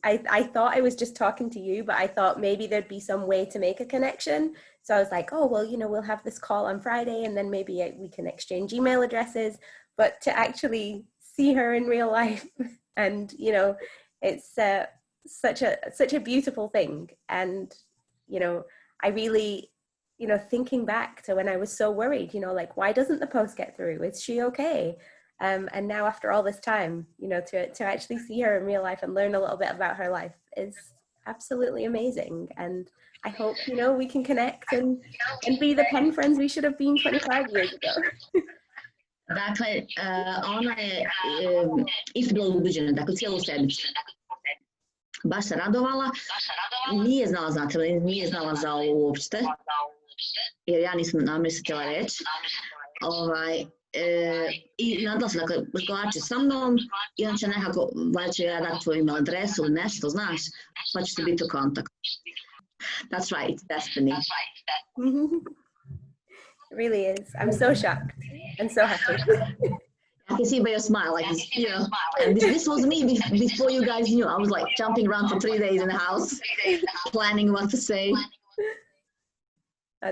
I thought I was just talking to you, but I thought maybe there'd be some way to make a connection. So I was like, oh, well, we'll have this call on Friday, and then maybe we can exchange email addresses. But to actually see her in real life, and it's such a beautiful thing. And, you know, I really, you know, thinking back to when I was so worried, you know, like, why doesn't the post get through? Is she okay? And now after all this time, you know, to actually see her in real life and learn a little bit about her life is absolutely amazing. And I hope, you know, we can connect and be the pen friends we should have been 25 years ago. Dakle, ona je isto bila ubeđena, dakle cijelu sedmicu. Baš se radovala, nije znala, znate, nije znala za ovo uopšte, jer ja nisam namjerno htjela reći. I nadala se, dakle, razgovarat će sa mnom i on će nekako, valjda će ja dati tvoju email adresu ili nešto, znaš, pa ćete biti u kontaktu. That's right, destiny. It really is. I'm so shocked and so happy. I can see by your smile, like, you know, and this was me before you guys knew. I was like jumping around for 3 days in the house, planning what to say.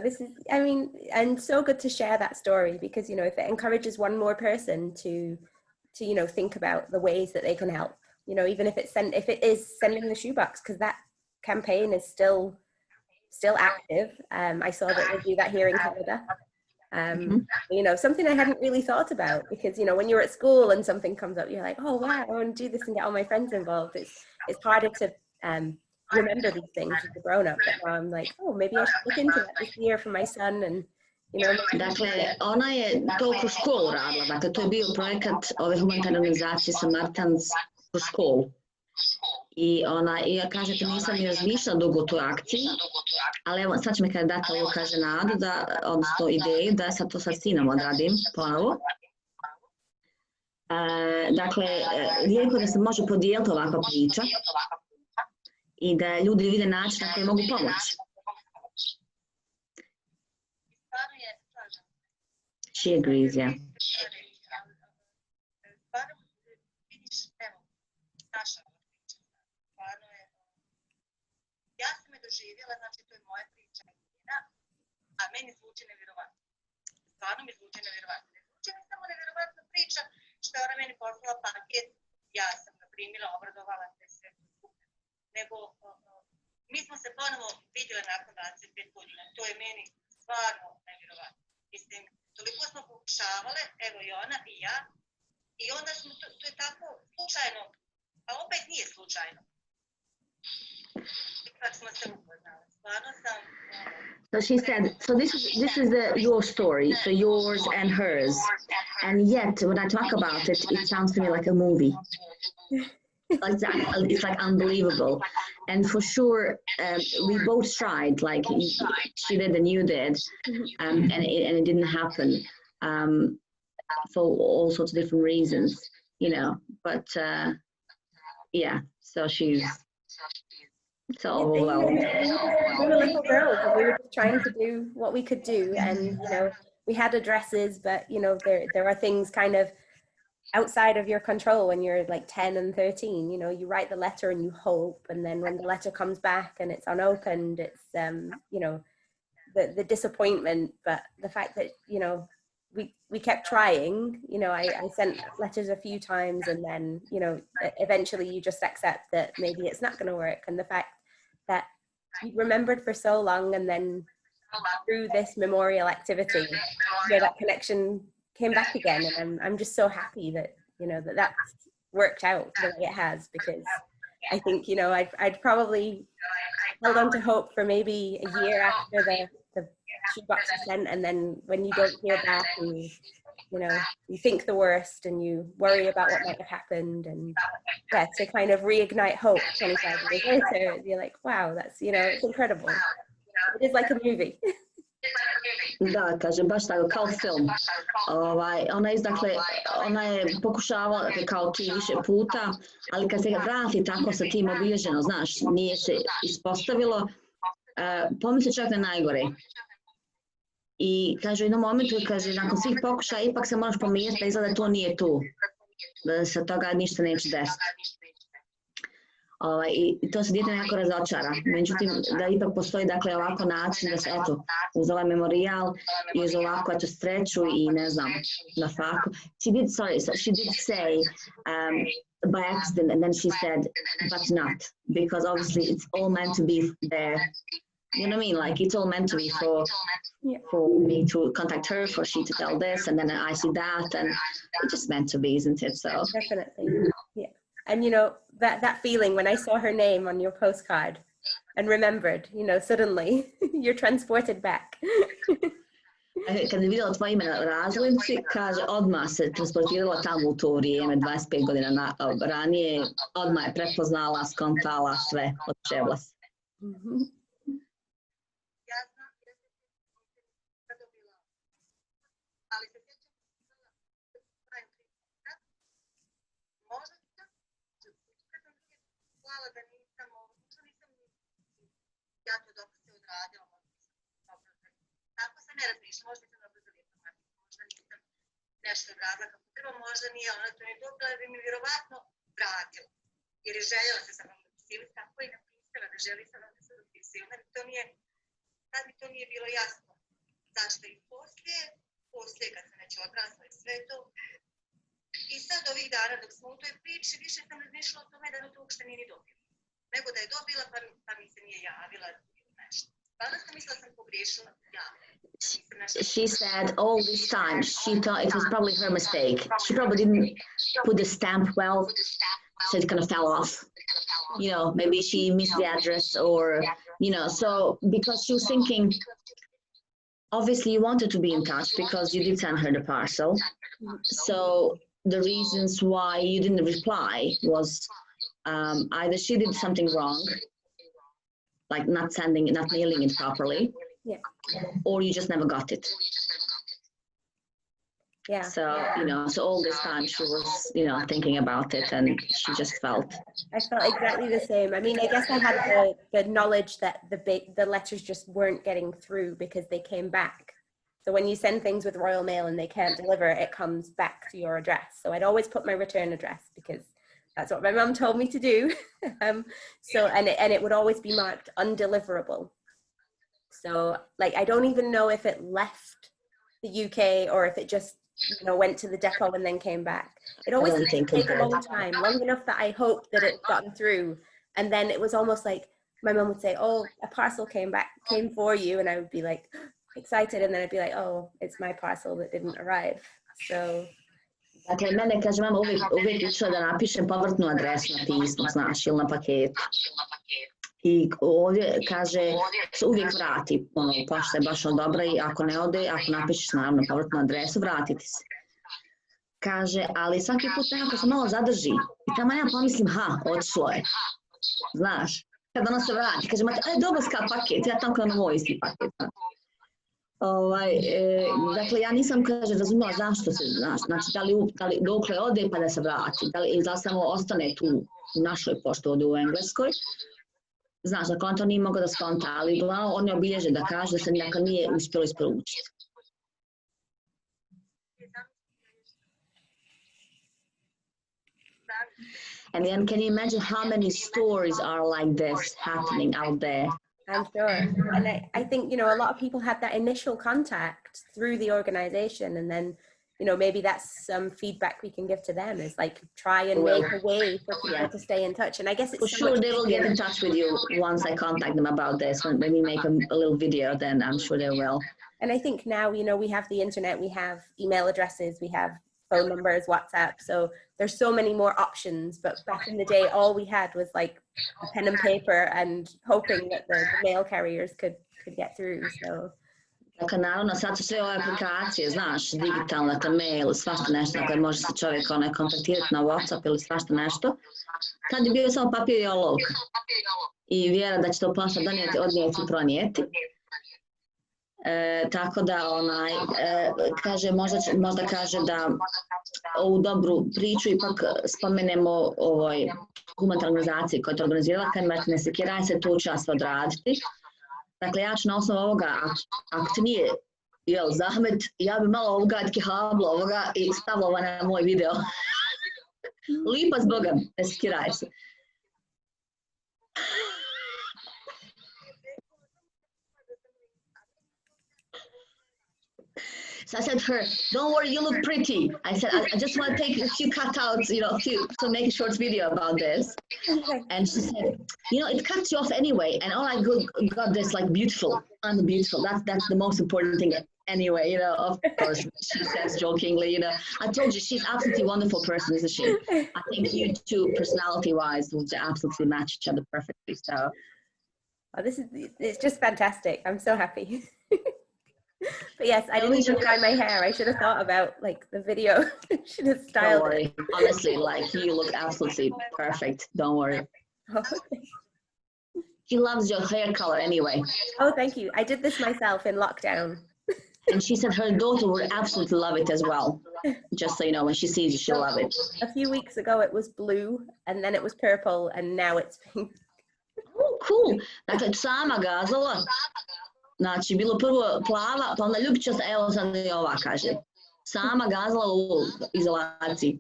This is, I mean, and so good to share that story because, you know, if it encourages one more person to, you know, think about the ways that they can help, you know, even if it is sending the shoebox, because that campaign is still active. I saw that they do that here in Canada. You know, something I hadn't really thought about because, you know, when you're at school and something comes up, you're like, oh wow, I want to do this and get all my friends involved. It's harder to remember these things as a grown up. But now I'm like, oh, maybe I should look into that this year for my son and, you know. Dakle, ona je to kroz školu radila. Dakle, to je bio projekat ove humanitarne organizacije Samaritans kroz školu. I ja kažete, nisam ni razmišljala dugo o toj akciji, ali evo, sad će mi kada dati ovo, kaže nadu, odnosno ideju, da sad to sa sinom odradim ponovo. Dakle, lijepo da se može podijeliti ovakva priča i da ljudi vide način na koji mogu pomoći. She agrees, yeah. Doživjela, znači to je moja priča, a meni zvuči nevjerovatno. Stvarno mi zvuči nevjerovatno. Ne zvuči mi samo nevjerovatna priča što je ona meni poslala paket, ja sam ga primila, obradovala te sve super. Nego, mi smo se ponovo vidjeli nakon 25 godina. To je meni stvarno nevjerovatno. Mislim, toliko smo pokušavale, evo i ona i ja, i onda smo, to je tako slučajno, a opet nije slučajno. So she said, so this is your story, so yours and hers, and yet when I talk about it, it sounds to me like a movie. It's like unbelievable, and for sure we both tried, like she did and you did, and it didn't happen for all sorts of different reasons, you know. But yeah, so she's. So we were little girls and we were just trying to do what we could do, and you know, we had addresses, but you know, there are things kind of outside of your control when you're like 10 and 13. You know, you write the letter and you hope, and then when the letter comes back and it's unopened, it's you know, the disappointment. But the fact that, you know, we kept trying, you know, I sent letters a few times, and then, you know, eventually you just accept that maybe it's not going to work. And the fact that you remembered for so long, and then through this memorial activity, you know, that connection came back again. And I'm just so happy that, you know, that's worked out the way it has, because I think, you know, I'd probably held on to hope for maybe a year after the shoebox is sent, and then when you don't hear back, and you know, you think the worst and you worry about what might have happened, and yeah, to kind of reignite hope 25 years later, you're like, wow, that's, you know, it's incredible. It is like a movie. Da, kaže, baš tako, kao film. Ona je pokušavala, kao ti više puta, ali kad se vrati tako sa tim obilježeno, znaš, nije se ispostavilo, pomisli čak na najgore. I kaže, u jednom momentu, kaže, nakon svih pokušaja, ipak se moraš pomiriti da izgleda to nije tu, da se toga ništa neće desiti. I to se dijete nekako razočara. Međutim, da ipak postoji, dakle, ovako način da se, eto, uz ovaj memorijal i uz ovako, eto, sreću i, ne znam, na faku. She did say by accident, and then she said, but not, because obviously it's all meant to be there. You know what I mean? Like it's all meant to be for me to contact her, for she to tell this, and then I see that, and it's just meant to be, isn't it? So definitely, yeah. And you know, that feeling when I saw her name on your postcard and remembered, you know, suddenly you're transported back. Kad je vidjela tvoje ime na razglednici, kaže, odmah se transportirala tamo u to vrijeme, 25 godina ranije, odmah je prepoznala, skontala sve, odševla se. Ja znam jer se dobila, ali se sjećam možda hvala da nisam, možda nisam ja to dobro se odradila, tako se ne razmišljam, možda nisam dobro za informatiku, možda nisam nešto odradila kako treba, možda nije ona to ne dobila, da bi mi vjerovatno vratila, jer je željela se sa mnom dopisivati, tako i napisala da želi sa mnom da se dopisivati, tad mi to nije bilo jasno, zašto i poslije kad sam već odrasla i sve to. I sad ovih dana dok smo u toj priči, više sam razmišljala o tome da to uopšte nije ni dobila. Nego da je dobila pa mi se nije javila nešto. Stvarno sam mislila sam pogriješila She said all this time she thought it was probably her mistake. She probably didn't put the stamp well, so it kind of fell off. You know, maybe she missed the address or, you know, so because she was thinking, obviously you wanted to be in touch because you did send her the parcel. So the reasons why you didn't reply was either she did something wrong, like not mailing it properly, or you just never got it. Yeah. So, you know, so all this time she was, you know, thinking about it, and she just felt. I felt exactly the same. I mean, I guess I had the knowledge that the letters just weren't getting through because they came back. So when you send things with Royal Mail and they can't deliver, it comes back to your address. So I'd always put my return address because that's what my mum told me to do. And it would always be marked undeliverable. So like, I don't even know if it left the UK or if it just, you know, went to the depot and then came back. It always takes a long time, long enough that I hoped that it gotten through. And then it was almost like my mum would say, oh, a parcel came for you. And I would be like excited. And then I'd be like, oh, it's my parcel that didn't arrive. So. Dakle, mene, kaže mama, uvijek učila da napišem povrtnu adresu na pismo, znaš, ili na paketu. I ovdje, kaže, se uvijek vrati, ono, pošta je baš dobra i ako ne ode, ako napišeš naravno povrtnu adresu, vratiti se. Kaže, ali svaki put nekako se malo zadrži. I tamo ja pomislim, otišlo je. Znaš, kad ona se vrati, kaže, doboska paket, ja tamo kao na moj isti paket. Dakle, ja nisam, kaže, razumjela zašto se, znači, da li dokle ode pa da se vrati, da li samo ostane tu u našoj pošti ovdje u Engleskoj. Znaš, dakle, on to nije mogao da skonta, ali glavno on je obilježe da kaže da se nekako nije uspjelo isporučiti. And then can you imagine how many stories are like this happening out there? I'm sure. And I think, you know, a lot of people had that initial contact through the organization, and then, you know, maybe that's some feedback we can give to them is like try and make a way for people to stay in touch. And I guess it's for sure they will get in touch with you once I contact them about this. When we make a little video, then I'm sure they will. And I think now, you know, we have the internet, we have email addresses, we have phone numbers, WhatsApp. So there's so many more options. But back in the day, all we had was like a pen and paper and hoping that the mail carriers could get through. So. Dakle, naravno, sad su sve ove aplikacije, znaš, digitalne, dakle, mail, svašta nešto, dakle, može se čovjek kontaktirati na WhatsApp ili svašta nešto. Tad je bio samo papir i olovka. I vjera da će to pošta donijeti, odnijeti i pronijeti. Tako da, kaže, možda kaže da ovu dobru priču ipak spomenemo ovoj humanitarnoj organizaciji koja je to organizirala, kad ne sekiraj se, to će vas odraditi. Dakle, ja ću na osnovu ovoga, ako ti nije zahmet, ja bi malo ugadke hablo ovoga i stavila ovo na moj video. Lipa s Bogom, ne skiraj se. So I said to her, don't worry, you look pretty. I said, I just want to take a few cutouts, you know, to make a short video about this. And she said, you know, it cuts you off anyway. And all I got this like beautiful, I'm beautiful. That's the most important thing anyway, you know, of course, she says jokingly, you know. I told you, she's absolutely wonderful person, isn't she? I think you two, personality-wise, would absolutely match each other perfectly, so. Oh, it's just fantastic. I'm so happy. But yes, I didn't even dye my hair. I should have thought about like the video. Should have styled. Don't worry. Honestly, like you look absolutely perfect. Don't worry. Oh. She loves your hair color anyway. Oh, thank you. I did this myself in lockdown. And she said her daughter would absolutely love it as well. Just so you know, when she sees you, she'll love it. A few weeks ago it was blue, and then it was purple, and now it's pink. Oh, cool. Dakle, sama gazala. Znači, bilo prvo plava, pa onda ljubičasta, evo sad i ova kaže. Sama gazala u izolaciji.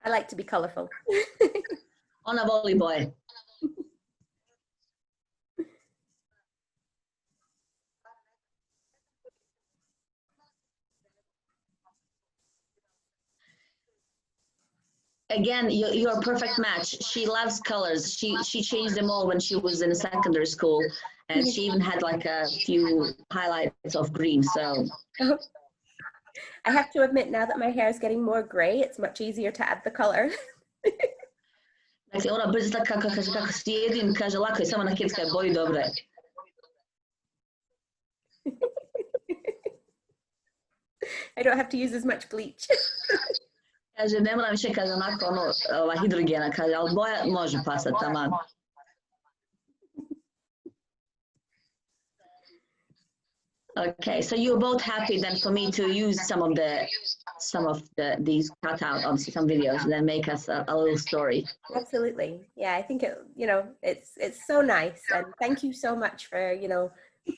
I like to be colorful. Ona voli boje. Again, you're a perfect match. She loves colors. She changed them all when she was in secondary school, and she even had like a few highlights of green. So I have to admit, now that my hair is getting more gray, it's much easier to add the color. Dakle, ona brzo kako sjedim, kaže lako je samo na kidskoj boji, dobro je. I don't have to use as much bleach. Kaže, ne moram više, kaže, onako, hidrogena, kaže, ali boja može pasati, taman. Okay, so you're both happy then for me to use some of these cutout, obviously some videos, and then make us a little story. Absolutely, yeah. I think it's so nice, and thank you so much for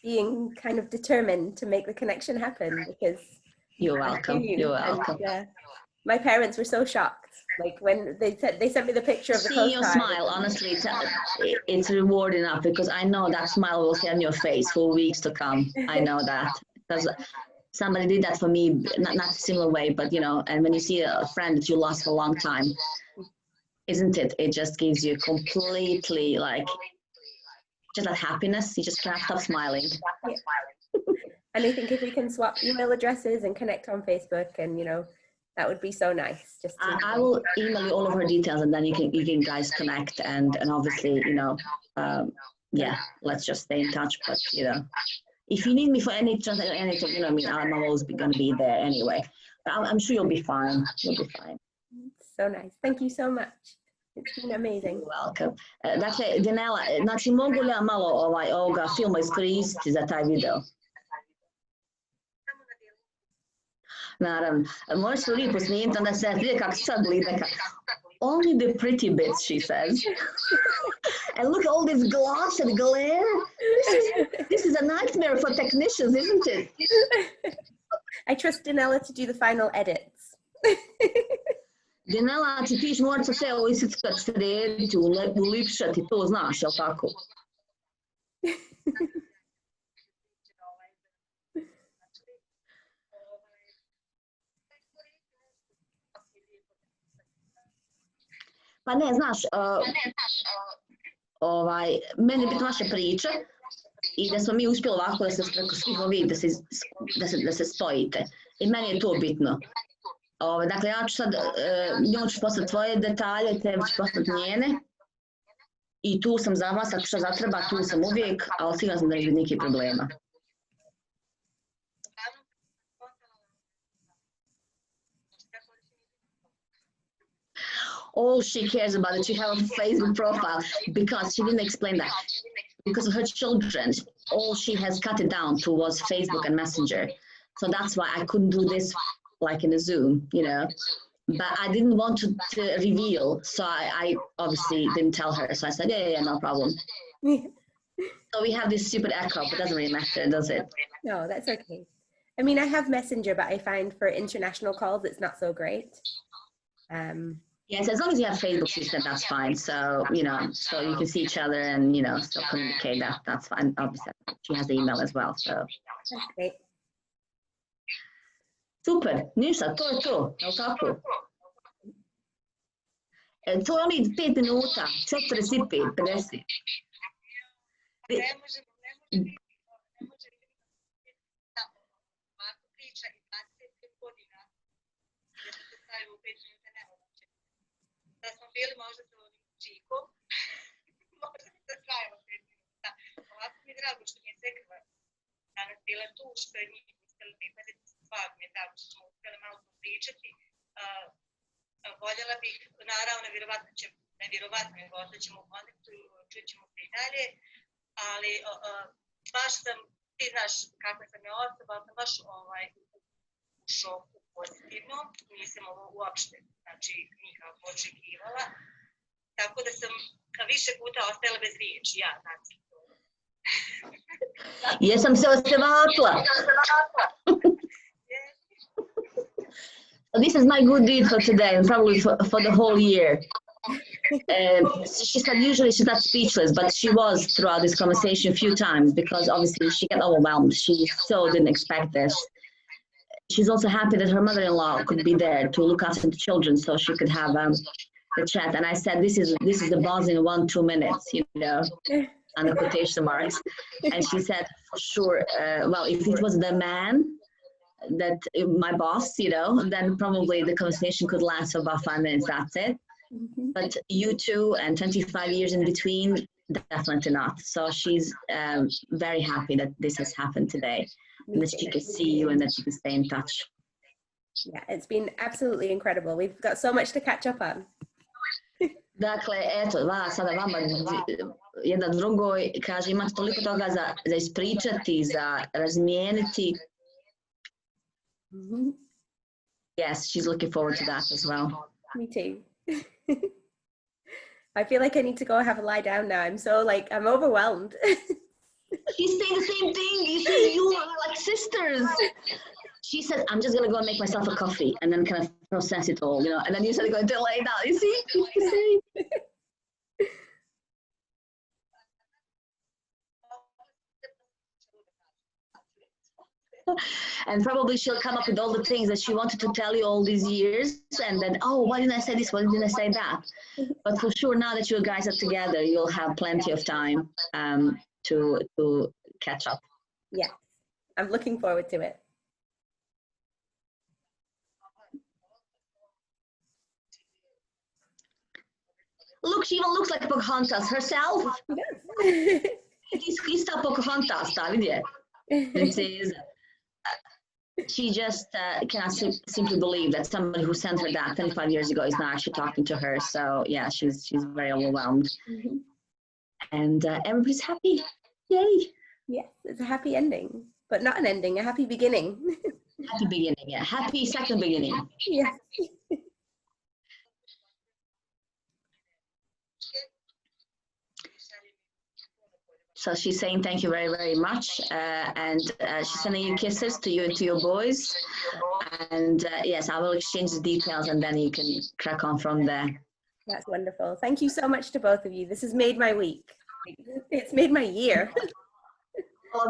being kind of determined to make the connection happen, because you're welcome. You're welcome. And, my parents were so shocked, like when they sent me the picture of the postcard. See your smile, honestly, it's reward enough, because I know that smile will stay on your face for weeks to come. I know that, because somebody did that for me, not a similar way, but and when you see a friend that you lost for a long time, isn't it? It just gives you completely just that happiness. You just can't stop smiling. Yeah. And I think if we can swap email addresses and connect on Facebook, and that would be so nice. I will email you all of her details, and then you can guys connect, and obviously yeah, let's just stay in touch. But if you need me for anything, I'm always going to be there anyway. But I'm sure you'll be fine. You'll be fine. So nice. Thank you so much. It's been amazing. You're welcome. Dakle, Dinela, znači mogu li ja malo ovoga filma iskoristiti za taj video? Naravno, možeš se lijepo snimiti, onda se vidi kako sad gleda. Only the pretty bits, she says. And look at all this gloss and glare. This is a nightmare for technicians, isn't it? I trust Dinela to do the final edits. Dinela, ti moraš sve ovo isickat, srediti, ulipšati, to znaš, jel tako? Pa ne, znaš, meni je bitno vaša priča i da smo mi uspjeli ovako da se preko svih ovih, da se spojite. I meni je to bitno. Dakle, ja ću sad, njom ću poslati tvoje detalje, tebi ću poslati njene. I tu sam za vas, ako što zatreba, tu sam uvijek, ali sigurno sam da ne biti nekih problema. All she cares about is she have a Facebook profile, because she didn't explain that. Because of her children, all she has cut it down to was Facebook and Messenger. So that's why I couldn't do this like in a Zoom, But I didn't want to reveal, so I obviously didn't tell her. So I said, yeah, no problem. So we have this stupid echo, but it doesn't really matter, does it? No, that's okay. I mean, I have Messenger, but I find for international calls, it's not so great. Yes, as long as you have Facebook, she said that's fine. So, so you can see each other and, still communicate. That's fine. Obviously, she has the email as well. So that's great. Super, ništa, to je to, je li tako? To je onih 5 minuta, 45, 50. Ne može biti ovako priča i 25 godina da se stavimo u 5 minuta nemoguće. Da smo bili možda sa ovim čikom, možda bi se trajalo 5 minuta. Ovako mi je drago što mi je Sekva danas bila tu, što je njih uspjela prihvatiti, stvarno mi je drago što smo uspjeli malo pričati. Voljela bih, naravno, nevjerovatno je ostaćemo u kontaktu, čućemo se i dalje, ali baš sam, ti znaš kakva sam je osoba, ali sam baš u šoku pozitivno, nisam ovo uopšte, znači, nikako očekivala, tako da sam više puta ostajala bez riječi, ja, znači. Jesam se osevatla. This is my good deed for today and probably for the whole year. She said usually she's not speechless, but she was throughout this conversation a few times because obviously she got overwhelmed. She so didn't expect this. She's also happy that her mother-in-law could be there to look after the children so she could have the chat. And I said, this is the buzz in 1-2 minutes, you know, and the quotation marks. And she said, for sure, well, if it was the man, that my boss, you know, then probably the conversation could last for about 5 minutes, that's it. But you two and 25 years in between, definitely not. So she's very happy that this has happened today, and that she could see you and that she could stay in touch. Yeah, it's been absolutely incredible. We've got so much to catch up on. Dakle, eto, sada vama jedna drugoj kaže imate toliko toga za ispričati, za razmijeniti. Yes, she's looking forward to that as well. Me too. I feel like I need to go have a lie down now. I'm overwhelmed. She's saying the same thing. You see, you are like sisters. She said, I'm just going to go and make myself a coffee and then kind of process it all, you know. And then you said, go to lay down. You see? You see? And probably she'll come up with all the things that she wanted to tell you all these years, and then, oh, why didn't I say this? Why didn't I say that? But for sure, now that you guys are together, you'll have plenty of time to catch up. Yeah, I'm looking forward to it. Look, she even looks like Pocahontas herself. Yes. She's Pocahontas, vidje. She just cannot simply believe that somebody who sent her that 25 years ago is now actually talking to her. So yeah, she's very overwhelmed. And everybody's happy. Yay. Yes, it's a happy ending, but not an ending, a happy beginning. Happy beginning, yeah. Happy second beginning. Yes. So she's saying thank you very, very much. And she's sending you kisses to you and to your boys. And yes, I will exchange the details and then you can crack on from there. That's wonderful. Thank you so much to both of you. This has made my week. It's made my year.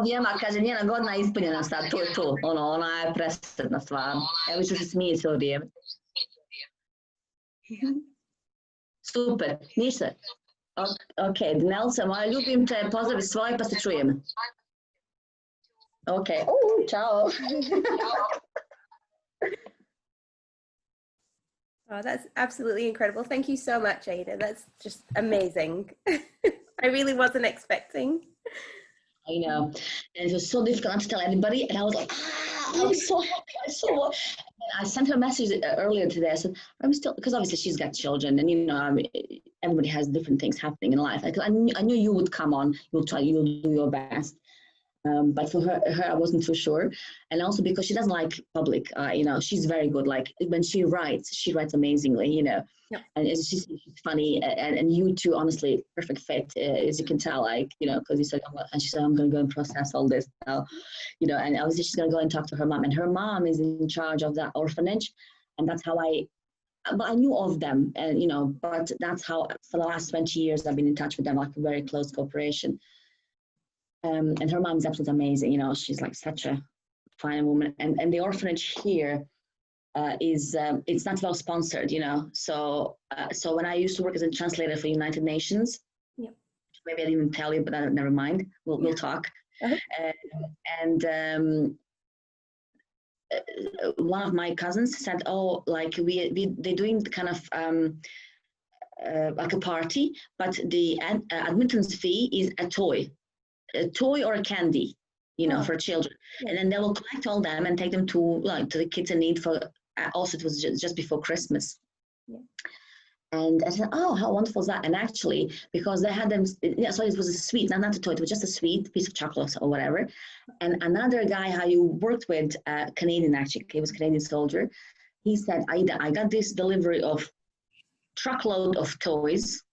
Njema, kaže, njena godina je ispunjena sad, to je to. Ona je presretna stvarno. Evo što se smije svo vrijeme. Super, ništa. Ok, Nelsa, moja, ljubim te, pozdravi svoje pa se čujemo. Ok, ciao. Oh, that's absolutely incredible. Thank you so much, Ada. That's just amazing. I really wasn't expecting. I know. And it was so difficult not to tell anybody. And I was like, I was so happy. I sent her a message earlier today. I said, I'm still, because obviously she's got children and, you know, everybody has different things happening in life. I knew you would come on. You'll do your best. But for her, I wasn't too sure. And also because she doesn't like public, you know, she's very good. Like when she writes amazingly, you know. Yeah. And she's funny. And you two, honestly, perfect fit, as you can tell, like, you know, because you said, and she said, I'm going to go and process all this now, you know, and obviously she's going to go and talk to her mom. And her mom is in charge of that orphanage. And that's how I knew of them, and, you know, but that's how for the last 20 years I've been in touch with them, like a very close cooperation. And her mom is absolutely amazing. You know, she's like such a find a woman. And the orphanage here is it's not well sponsored, you know. So when I used to work as a translator for United Nations, yeah. maybe I didn't tell you, but never mind. We'll talk. Uh-huh. One of my cousins said, "Oh, like they're doing kind of like a party, but the admittance fee is a toy or a candy, you know, for children, and then they will collect all them and take them to the kids in need for." Also, it was just before Christmas. Yeah. And I said, "Oh, how wonderful is that?" And actually, because they had them, so it was a sweet, not a toy, it was just a sweet piece of chocolate or whatever. And another guy who you worked with, Canadian actually, he was a Canadian soldier, he said, "Aida, I got this delivery of truckload of toys,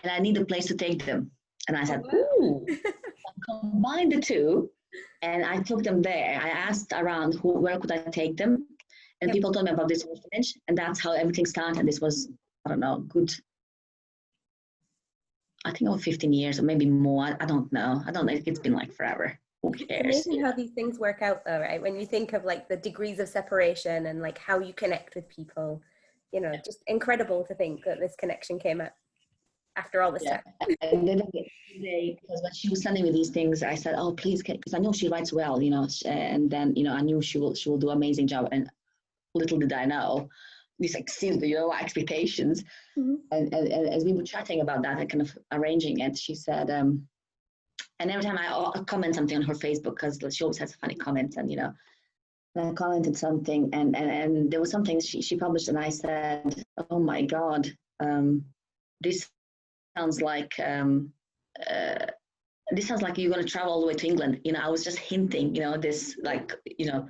and I need a place to take them." And I said, "Ooh." I combined the two, and I took them there. I asked around where could I take them. And people told me about this orphanage, and that's how everything started. This was, I don't know, good, I think over 15 years or maybe more. I don't know. It's been like forever. Who cares? It's amazing how these things work out though, right? When you think of like the degrees of separation and like how you connect with people, you know, just incredible to think that this connection came up after all this time. And then because when she was sending me these things, I said, "Oh, please," because I know she writes well, you know, and then, you know, I knew she will do an amazing job. And little did I know, this exceeded, you know, expectations. Mm-hmm. And as we were chatting about that and kind of arranging it, she said, and every time I comment something on her Facebook, because she always has funny comments, and, you know, and I commented something, and there was something she published, and I said, "Oh my God, this sounds like you're going to travel all the way to England." You know, I was just hinting, you know, this like, you know,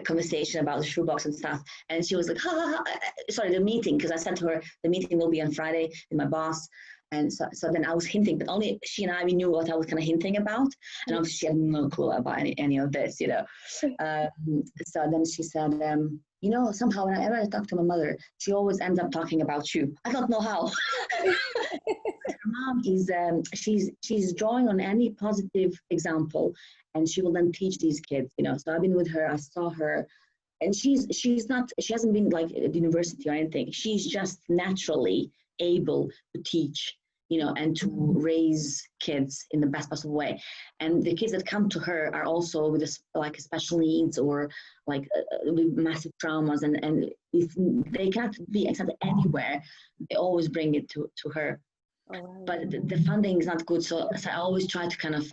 conversation about the shoebox and stuff, and she was like, "Ha, ha, ha." Sorry, the meeting, because I said to her the meeting will be on Friday with my boss, and so then I was hinting, but only she and we knew what I was kind of hinting about, and obviously she had no clue about any of this, you know. So then she said, "You know, somehow whenever I talk to my mother, she always ends up talking about you. I don't know how." Her mom is she's drawing on any positive example, and she will then teach these kids, you know. So I've been with her, I saw her, and she hasn't been like at university or anything. She's just naturally able to teach, you know, and to raise kids in the best possible way. And the kids that come to her are also with like special needs or like with massive traumas, and if they can't be accepted anywhere, they always bring it to her. Oh, wow. But the funding is not good, so I always try to kind of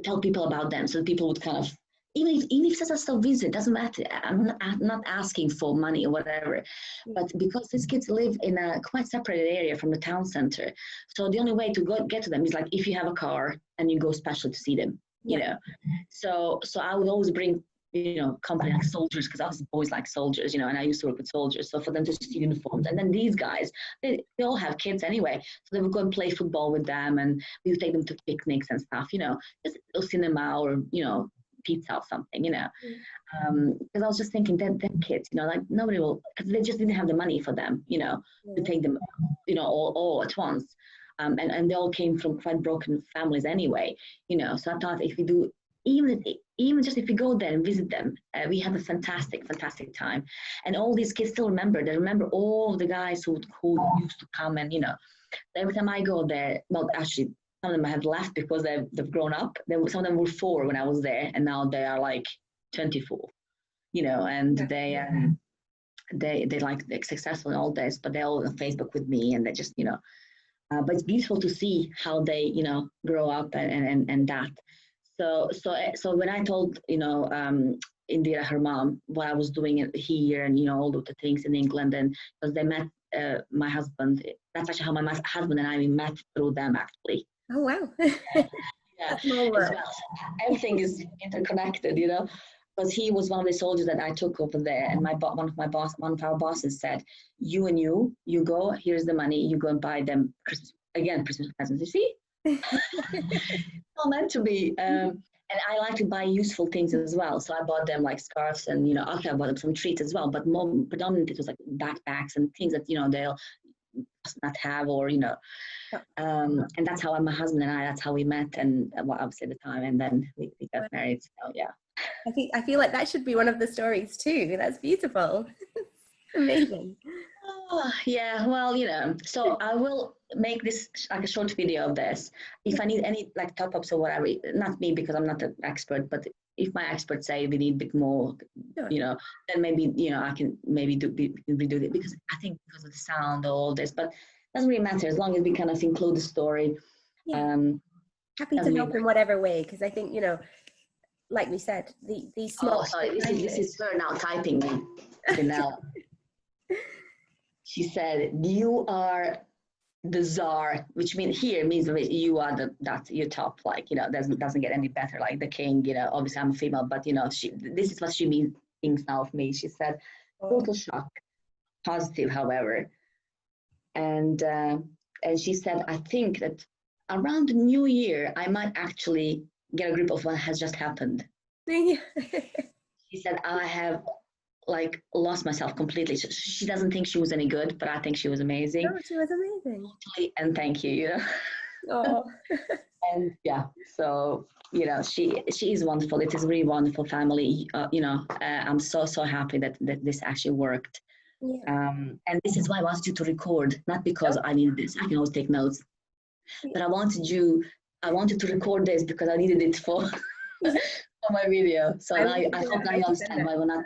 tell people about them, so people would kind of, even if it's just a visit, doesn't matter. I'm not asking for money or whatever, but because these kids live in a quite separated area from the town center, so the only way to get to them is like if you have a car and you go special to see them, you know. So I would always bring, you know, company like soldiers, because I was always like soldiers, you know, and I used to work with soldiers, so for them to see uniforms. And then these guys, they all have kids anyway, so they would go and play football with them, and we would take them to picnics and stuff, you know, just a cinema or, you know, pizza or something, you know. Because I was just thinking that them kids, you know, like nobody will, because they just didn't have the money for them, you know, to take them, you know, all at once. And they all came from quite broken families anyway, you know. So I thought if we do, even just if we go there and visit them, we have a fantastic time. And all these kids still they remember all the guys who used to come, and, you know, every time I go there, well, actually, some of them have left because they've grown up. Some of them were 4 when I was there, and now they are like 24, you know, and they like they're successful in all this, but they're all on Facebook with me, and they just, you know, but it's beautiful to see how they, you know, grow up and that. So when I told, you know, Indira, her mom, what I was doing here, and, you know, all of the things in England, and because they met my husband, that's actually how my husband and I, we met through them, actually. Oh, wow. Yeah, well. Everything is interconnected, you know, because he was one of the soldiers that I took over there, and one of our bosses said, you go, here's the money, you go and buy them Christmas presents, you see. Not meant to be. And I like to buy useful things as well, so I bought them like scarves, and, you know, okay, I bought them some treats as well, but more predominantly it was like backpacks and things that, you know, they'll not have, or, you know. And that's how my husband and I, that's how we met, and well, obviously at the time, and then we got married. So yeah. I feel like that should be one of the stories too. That's beautiful. Amazing. Oh, yeah, well, so I will make this like a short video of this. If I need any like top ups or whatever, not me because I'm not an expert, but if my experts say we need a bit more, Sure. Then maybe, I can maybe redo it, because I think because of the sound, all this, but it doesn't really matter as long as we kind of include the story. Yeah. Happy to help in whatever way, because I think, like we said, these small. Oh, sorry, this is her now typing me. Janelle. She said, "You are the czar," which means you are you're top, like, doesn't get any better, like the king, obviously I'm a female, but this is what she thinks now of me. She said, total shock, positive, however. And she said, I think that around the new year, I might actually get a grip of what has just happened. She said, I have like lost myself completely. She doesn't think she was any good, but I think she was amazing. No, she was amazing. Totally, and thank you, Oh. And yeah, so she is wonderful. It is a really wonderful family. I'm so happy that this actually worked. Yeah. And this is why I wanted you to record, not because I needed this. I can always take notes, but I wanted to record this because I needed it for for my video. So I hope that you understand why we're not.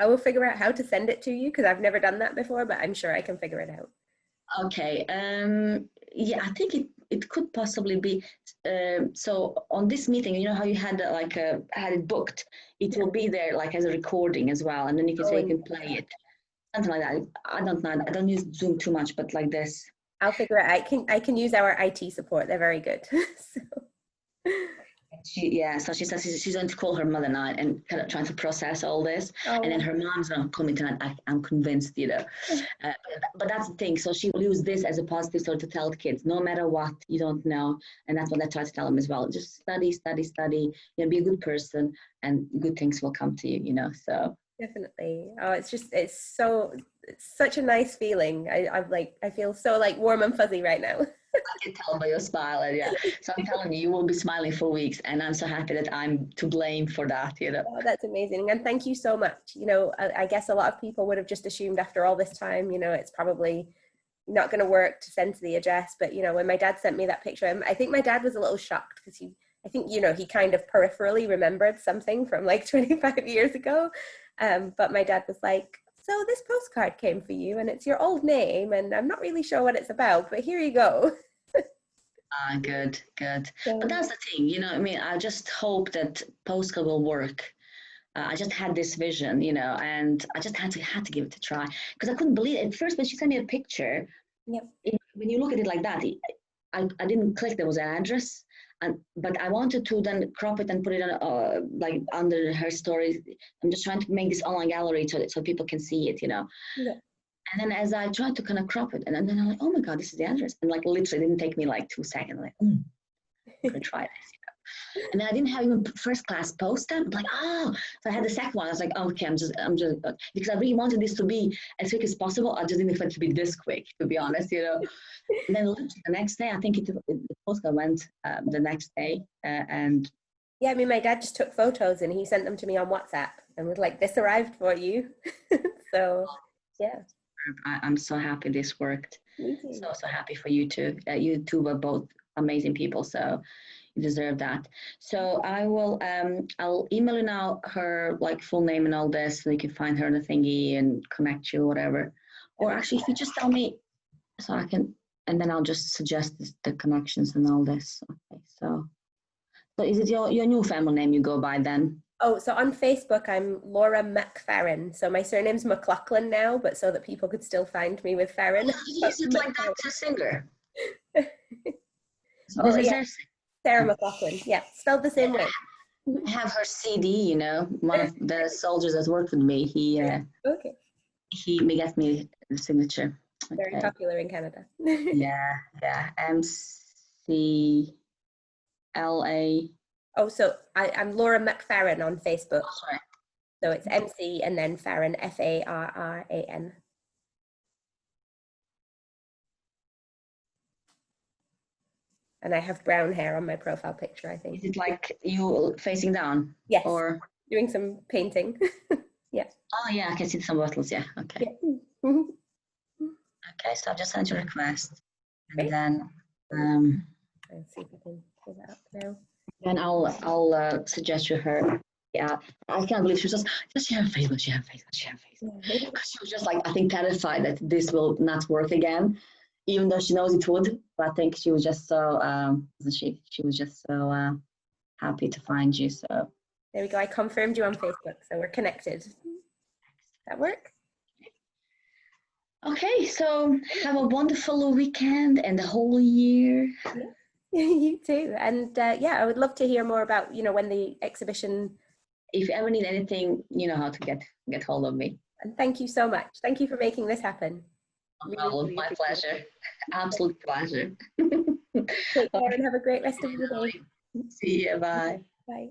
I will figure out how to send it to you, because I've never done that before, but I'm sure I can figure it out. Okay. Yeah, I think it could possibly be. So on this meeting, you know how you had had it booked, it will be there like as a recording as well, and then you can play it, something like that. I don't know. I don't use Zoom too much, but like this. I'll figure it out. I can use our IT support. They're very good. So she says she's going to call her mother now and kind of trying to process all this. And then her mom's going to come in tonight. I'm convinced, but that's the thing. So she will use this as a positive sort to tell the kids, no matter what, you don't know. And that's what I try to tell them as well. Just study, be a good person, and good things will come to you, so. Definitely. Oh, it's such a nice feeling. I feel so like warm and fuzzy right now. I can tell by your smile, and yeah. So I'm telling you will be smiling for weeks, and I'm so happy that I'm to blame for that, Oh, that's amazing, and thank you so much. I guess a lot of people would have just assumed after all this time, it's probably not going to work to send to the address. But when my dad sent me that picture, I think my dad was a little shocked because he kind of peripherally remembered something from like 25 years ago. But my dad was like, so this postcard came for you and it's your old name and I'm not really sure what it's about, but here you go. Good. But that's the thing, I just hope that postcard will work. I just had this vision, and I just had to give it a try, because I couldn't believe it. At first when she sent me a picture, when you look at it like that, I didn't click there was an address. But I wanted to then crop it and put it on, like under her story. I'm just trying to make this online gallery so people can see it, Yeah. And then as I tried to kind of crop it, and then I'm like, oh my God, this is the address. And like literally it didn't take me like 2 seconds. Like, I'm gonna try this. And then I didn't have even first class post stamp. I'm like, so I had the second one. I was like, okay, I'm just because I really wanted this to be as quick as possible. I just didn't expect it to be this quick, to be honest, And then the next day, I think the postcard went the next day, and yeah, my dad just took photos and he sent them to me on WhatsApp and was like, "This arrived for you." So, yeah. I'm so happy this worked. So happy for you too. You two were both amazing people, so you deserve that. So I will I'll email you now her like full name and all this, so you can find her in the thingy and connect you or whatever. Or actually, if you just tell me, so I can, and then I'll just suggest the connections and all this. Okay, so is it your new family name you go by then? Oh, so on Facebook, I'm Laura McFerrin. So my surname's McLaughlin now, but so that people could still find me with Ferrin. Is it like that to singer? Sarah McLaughlin. Yeah, spelled the same way. I have her CD, one of the soldiers that worked with me, he gets me the signature. Okay. Very popular in Canada. yeah. MCLA. Oh, so I'm Laura McFerrin on Facebook. Oh, sorry. So it's MC and then Farran, Farran. And I have brown hair on my profile picture, I think. Is it like you facing down? Yes. Or doing some painting. Yeah. Oh yeah, I can see some bottles. Yeah. Okay. Yeah. Mm-hmm. Okay, so I've just sent you a request, and Great. then Let's see if I can pull that up now. then I'll suggest to her. Yeah, I can't believe she was just she have Facebook, she have Facebook, she have Facebook. Because she was just like, I think, terrified that this will not work again, even though she knows it would. But I think she was just so wasn't she? She was just so happy to find you. So There we go. I confirmed you on Facebook, so we're connected. Does that work? okay, so have a wonderful weekend and the whole year. Yeah. You too. And yeah, I would love to hear more about, you know, when the exhibition. If you ever need anything, you know how to get hold of me. And thank you so much. Thank you for making this happen. Really, my pleasure. Absolute pleasure. Take care and have a great rest of your day. See you. Bye. Bye.